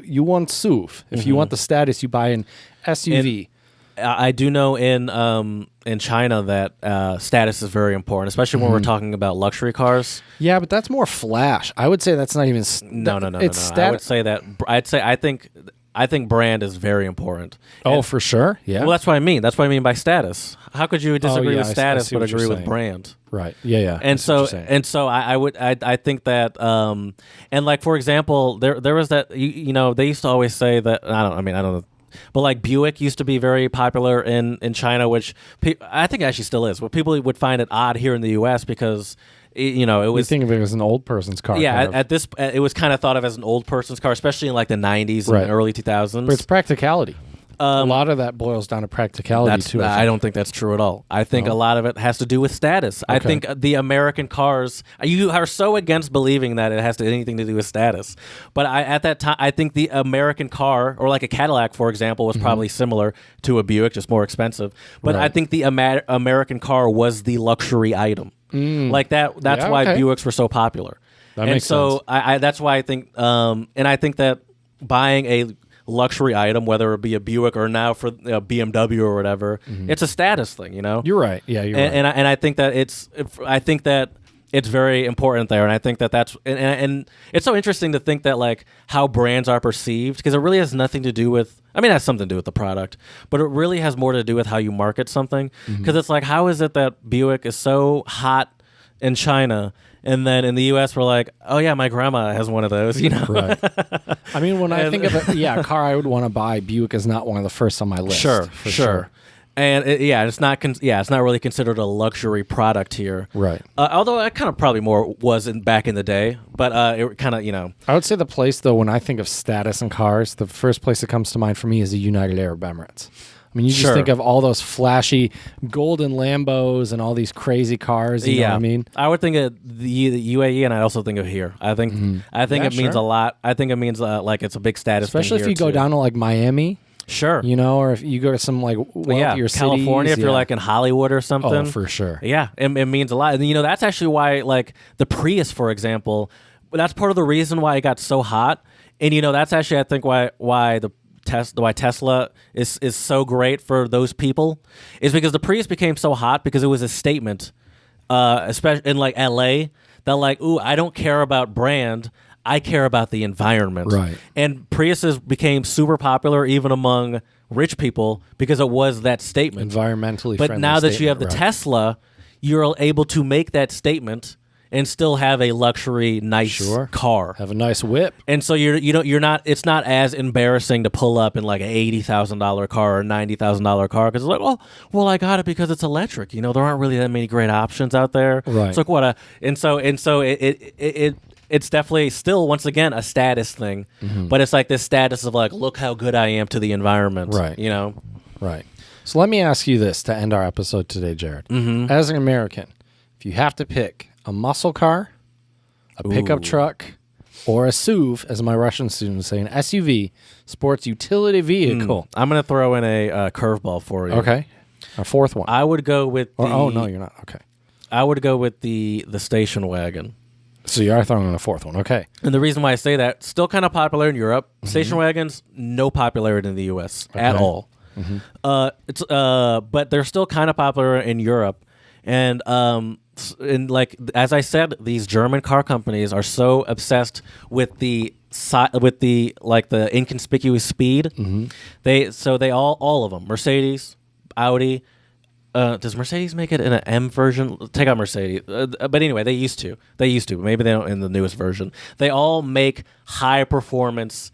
you want SUV. If you want the status, you buy an SUV. I do know in China that status is very important, especially when we're talking about luxury cars. Yeah, but that's more flash. I would say that's not even. No. I would say that. I think brand is very important. Oh, for sure. Yeah. Well, that's what I mean. That's what I mean by status. How could you disagree with status but agree with saying. Brand? Right. Yeah. And so I think that and like for example, there was that they used to always say that I don't know. But like Buick used to be very popular in China, which I think actually still is. But people would find it odd here in the U.S. because it was. You think of it as an old person's car. Yeah, it was kind of thought of as an old person's car, especially in like the 90s and early 2000s. But it's practicality. A lot of that boils down to practicality too. I don't think that's true at all. I think a lot of it has to do with status. Okay. I think the American cars. You are so against believing that it has anything to do with status. But at that time, I think the American car, or like a Cadillac, for example, was probably similar to a Buick, just more expensive. But I think the American car was the luxury item. Like that. That's why Buicks were so popular. That makes sense. That's why I think. And I think that buying a luxury item, whether it be a Buick or now for BMW or whatever, it's a status thing, You're right. Yeah, you're right. And I think that it's very important there, and I think that that's and it's so interesting to think that like how brands are perceived, because it really has nothing to do with. I mean, it has something to do with the product, but it really has more to do with how you market something. Because it's like, how is it that Buick is so hot in China? And then in the U.S., we're like, oh, yeah, my grandma has one of those, Right. I mean, when I think of a car I would want to buy, Buick is not one of the first on my list. Sure. And it's not really considered a luxury product here. Right. Although it kind of probably more was back in the day. But it kind of, I would say the place, though, when I think of status in cars, the first place that comes to mind for me is the United Arab Emirates. I mean, you just think of all those flashy golden Lambos and all these crazy cars. You know what I mean? I would think of the UAE, and I also think of here. I think it means a lot. I think it means like it's a big status, especially if you go down to like Miami. Sure. Or if you go to some like wealthier California, cities, if you're like in Hollywood or something. Oh, for sure. Yeah, it means a lot. And that's actually why like the Prius, for example, that's part of the reason why it got so hot. And that's actually I think why Tesla is so great for those people is because the Prius became so hot because it was a statement, especially in like LA, that like, ooh, I don't care about brand, I care about the environment. Right. And Priuses became super popular even among rich people because it was that statement. Environmentally but friendly now that you have statement, the Tesla, you're able to make that statement and still have a luxury, nice car. Have a nice whip. And so you're not. It's not as embarrassing to pull up in like an $80,000 car or $90,000 car because it's like, well, I got it because it's electric. There aren't really that many great options out there. Right. It's like what a and so it's definitely still once again a status thing, but it's like this status of like, look how good I am to the environment. Right. Right. So let me ask you this to end our episode today, Jared. As an American, if you have to pick a muscle car, a pickup truck, or a SUV, as my Russian students say, an SUV, sports utility vehicle. I'm going to throw in a curveball for you. Okay. A fourth one. I would go with oh, no, you're not. Okay. I would go with the station wagon. So you are throwing in a fourth one. Okay. And the reason why I say that, still kind of popular in Europe. Station wagons, no popularity in the U.S. at all. But they're still kind of popular in Europe. And like as I said, these German car companies are so obsessed with the inconspicuous speed. They all of them, Mercedes, Audi. Does Mercedes make it in an M version? Take out Mercedes. But anyway, they used to. Maybe they don't in the newest version. They all make high performance.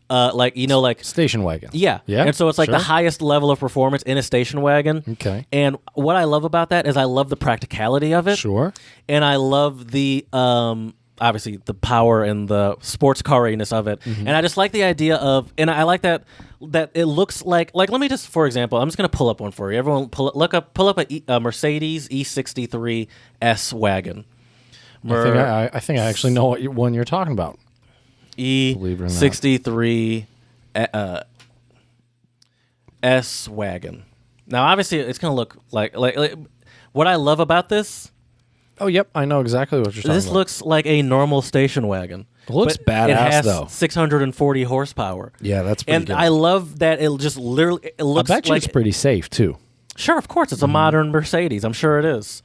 Like station wagon. Yeah. And so it's like the highest level of performance in a station wagon. Okay. And what I love about that is I love the practicality of it. Sure. And I love the obviously the power and the sports cariness of it. And I just like the idea of, and I like that it looks like let me just, for example, I'm just going to pull up one for you. Everyone pull up a Mercedes E63 S wagon. I think I actually know what one you're talking about. E63 S wagon. Now, obviously, it's going to look like what I love about this. Oh, yep, I know exactly what you're talking about. This looks like a normal station wagon. It looks badass, it has though. 640 horsepower. Yeah, that's pretty good. And I love that it just literally it looks I bet you it's pretty safe too. Sure, of course, it's a modern Mercedes. I'm sure it is.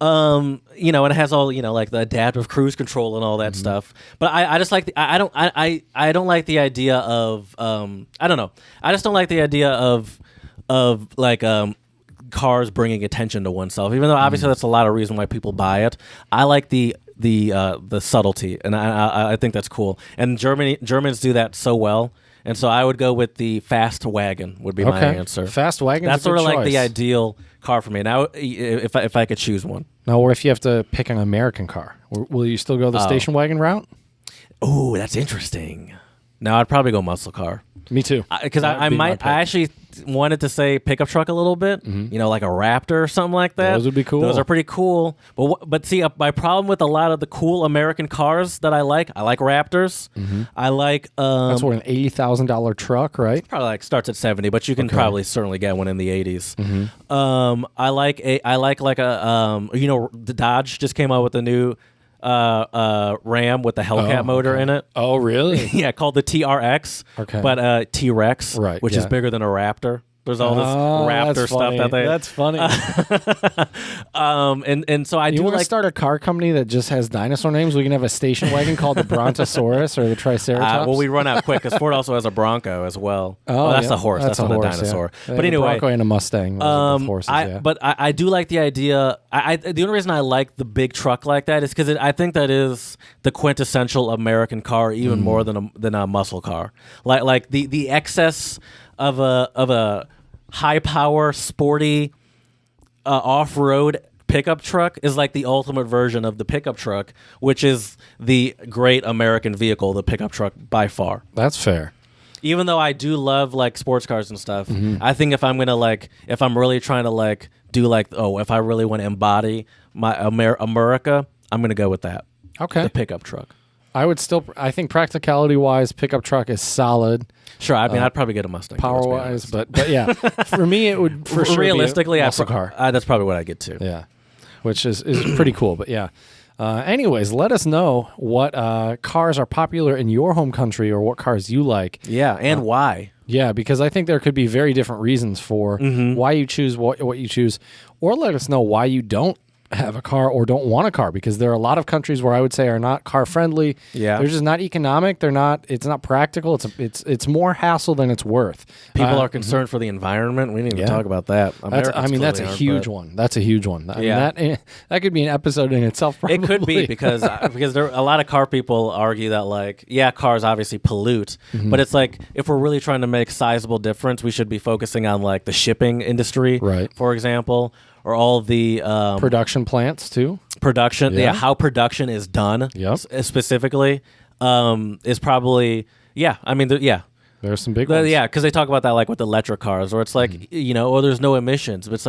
And it has all like the adaptive cruise control and all that stuff. But I just like I don't like the idea of I don't know. I just don't like the idea of like cars bringing attention to oneself. Even though obviously that's a lot of reason why people buy it. I like the subtlety, and I think that's cool. And Germans do that so well. And so I would go with the fast wagon would be my answer. Fast wagon. That's sort of like the ideal car for me. Now, if I could choose one. Now, what if you have to pick an American car? Will you still go the station wagon route? Oh, that's interesting. No, I'd probably go muscle car. Me too. Because I actually wanted to say pickup truck a little bit. Like a Raptor or something like that. Those would be cool. Those are pretty cool. But see, my problem with a lot of the cool American cars that I like Raptors. I like. That's what, an $80,000 truck, right? Probably starts at 70, but you can probably certainly get one in the 80s. I like the Dodge just came out with a new Ram with the Hellcat motor in it. Oh, really? Yeah, called the TRX. Okay. But T-Rex, right, which is bigger than a Raptor. There's all this Raptor stuff out there. That's funny. And so I do want to like start a car company that just has dinosaur names? We can have a station wagon called the Brontosaurus or the Triceratops. well, we run out quick because Ford also has a Bronco as well. Oh, that's a horse. That's not a dinosaur. Yeah. But anyway, a Bronco and a Mustang. Horses, But I do like the idea. The only reason I like the big truck like that is because I think that is the quintessential American car, even more than a muscle car. Like the excess of a high power, sporty, off road pickup truck is like the ultimate version of the pickup truck, which is the great American vehicle, the pickup truck by far. That's fair. Even though I do love like sports cars and stuff, I think if I'm really trying to do if I really want to embody my America, I'm gonna go with that. Okay. The pickup truck. I think practicality wise, pickup truck is solid. Sure, I mean, I'd probably get a Mustang. Power wise, but yeah, for me, it would for sure realistically, be a muscle car. That's probably what I get to. Yeah, which is pretty cool. But yeah, anyways, let us know what cars are popular in your home country or what cars you like. Yeah, and why. Yeah, because I think there could be very different reasons for why you choose what you choose, or let us know why you don't have a car or don't want a car, because there are a lot of countries where I would say are not car friendly. Yeah. They're just not economic. It's not practical. It's more hassle than it's worth. People are concerned for the environment. We didn't even talk about that. That's a huge one. That's a huge one. I mean, that could be an episode in itself. Probably. It could be because there a lot of car people argue that, like, yeah, cars obviously pollute, but it's like, if we're really trying to make sizable difference, we should be focusing on like the shipping industry, right? For example, or all the production plants too. Production, how production is done, specifically, is probably I mean, There's some big ones. Yeah, because they talk about that like with electric cars, where it's like there's no emissions, but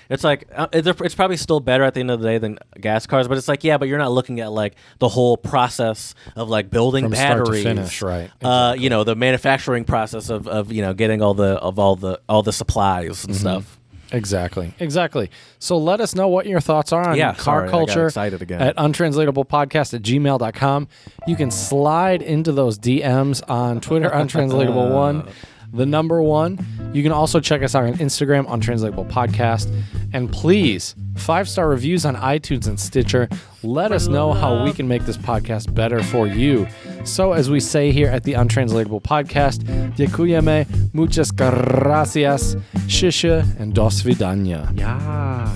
it's probably still better at the end of the day than gas cars. But it's like, but you're not looking at like the whole process of like building From batteries, start to finish, right? Exactly. The manufacturing process of getting all the supplies and stuff. Exactly. So let us know what your thoughts are on car culture I got excited again. at untranslatablepodcast@gmail.com. You can slide into those DMs on Twitter, untranslatable1, the number 1. You can also check us out on Instagram, Untranslatable Podcast. And please, 5-star reviews on iTunes and Stitcher. Let us know how we can make this podcast better for you. So as we say here at the Untranslatable Podcast, dziękujemy, muchas gracias, shisha, and do svidania. Yeah.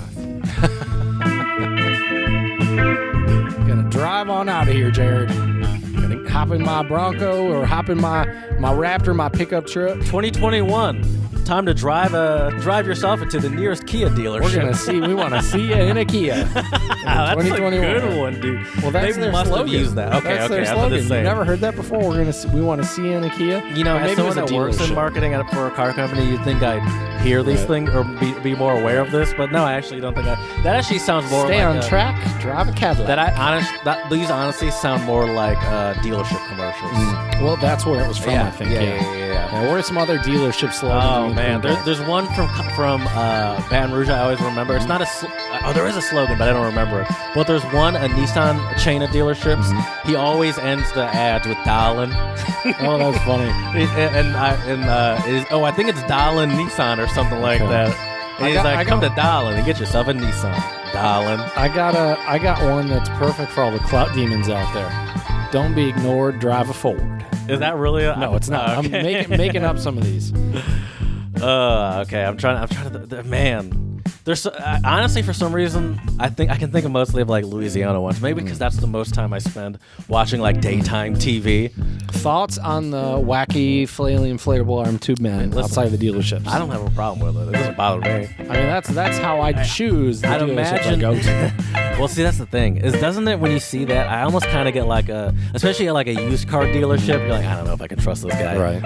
Gonna drive on out of here, Jared. Gonna hop in my Bronco or hop in my Raptor, my pickup truck. 2021. Time to drive yourself into the nearest Kia dealership. We want to see you in a Kia. That's a good one, dude. Well, that's they their must slogan. have used that. Okay, that's their I'm slogan. just saying. You never heard that before? We want to see you in a Kia. You know, as someone that works in marketing for a car company, you'd think I'd hear these things or be more aware of this, but no, I actually don't think that actually sounds more Stay like on track, drive a Cadillac. These honestly sound more like dealership commercials. Well, that's where it was from, I think. Yeah. What are some other dealership slogans? Oh man, there's one from Baton Rouge I always remember. It's not there is a slogan, but I don't remember it. But there's a Nissan chain of dealerships. He always ends the ads with "Darlin." Oh, that's funny. I think it's Darlin Nissan or something like that. And he's like, come to Darlin and get yourself a Nissan, Darlin. I got one that's perfect for all the clout demons out there. Don't be ignored. Drive a Ford. Is that really? No, it's not. Okay. I'm making up some of these. Okay. I'm trying to. Man, there's honestly, for some reason, I think I can think of mostly of like Louisiana ones. Maybe because that's the most time I spend watching like daytime TV. Thoughts on the wacky flailing inflatable arm tube man outside of the dealerships? I don't have a problem with it. It doesn't bother me. I mean, that's how I choose the dealerships I go to. Well, see, that's the thing. Doesn't it, when you see that, I almost kind of get like especially at like a used car dealership, you're like, I don't know if I can trust this guy. Right.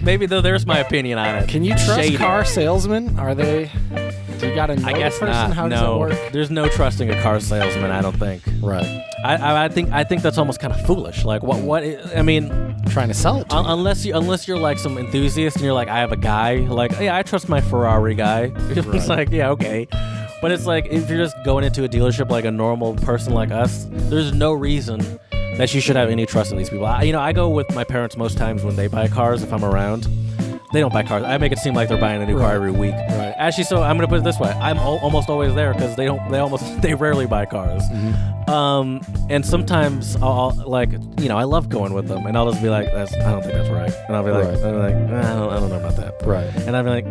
Maybe there's my opinion on it. Can you trust car salesmen? Are they? Do you got to know I guess the person? Not. How does it work? There's no trusting a car salesman, I don't think. Right. I think that's almost kind of foolish. Like what? I mean, trying to sell it to you. unless you're like some enthusiast and you're like, I have a guy. Like, yeah, I trust my Ferrari guy. It's like, yeah, okay. But it's like, if you're just going into a dealership like a normal person like us, there's no reason that you should have any trust in these people. I go with my parents most times when they buy cars if I'm around. They don't buy cars. I make it seem like they're buying a new car every week. Right. Actually, so I'm gonna put it this way: I'm almost always there because they rarely buy cars. And sometimes I'll I love going with them, and I'll just be like, I don't think that's right, and I'll be like, I don't know about that. Right. And I'll be like,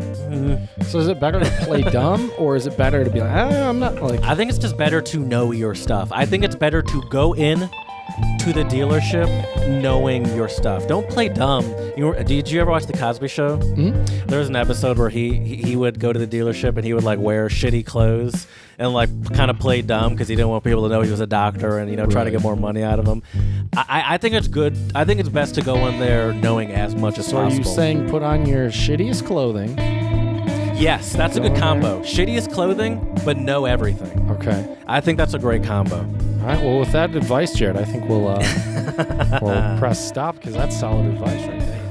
So is it better to play dumb, or is it better to be like, I'm not like? I think it's just better to know your stuff. I think it's better to go in to the dealership knowing your stuff. Don't play dumb. Did you ever watch The Cosby Show? Mm-hmm. There was an episode where he would go to the dealership and he would like wear shitty clothes and like kind of play dumb because he didn't want people to know he was a doctor and try to get more money out of him. I think it's good. I think it's best to go in there knowing as much as possible. So are you saying put on your shittiest clothing? Yes, that's a good combo. Shittiest clothing, but know everything. Okay. I think that's a great combo. All right. Well, with that advice, Jared, I think we'll press stop because that's solid advice right there.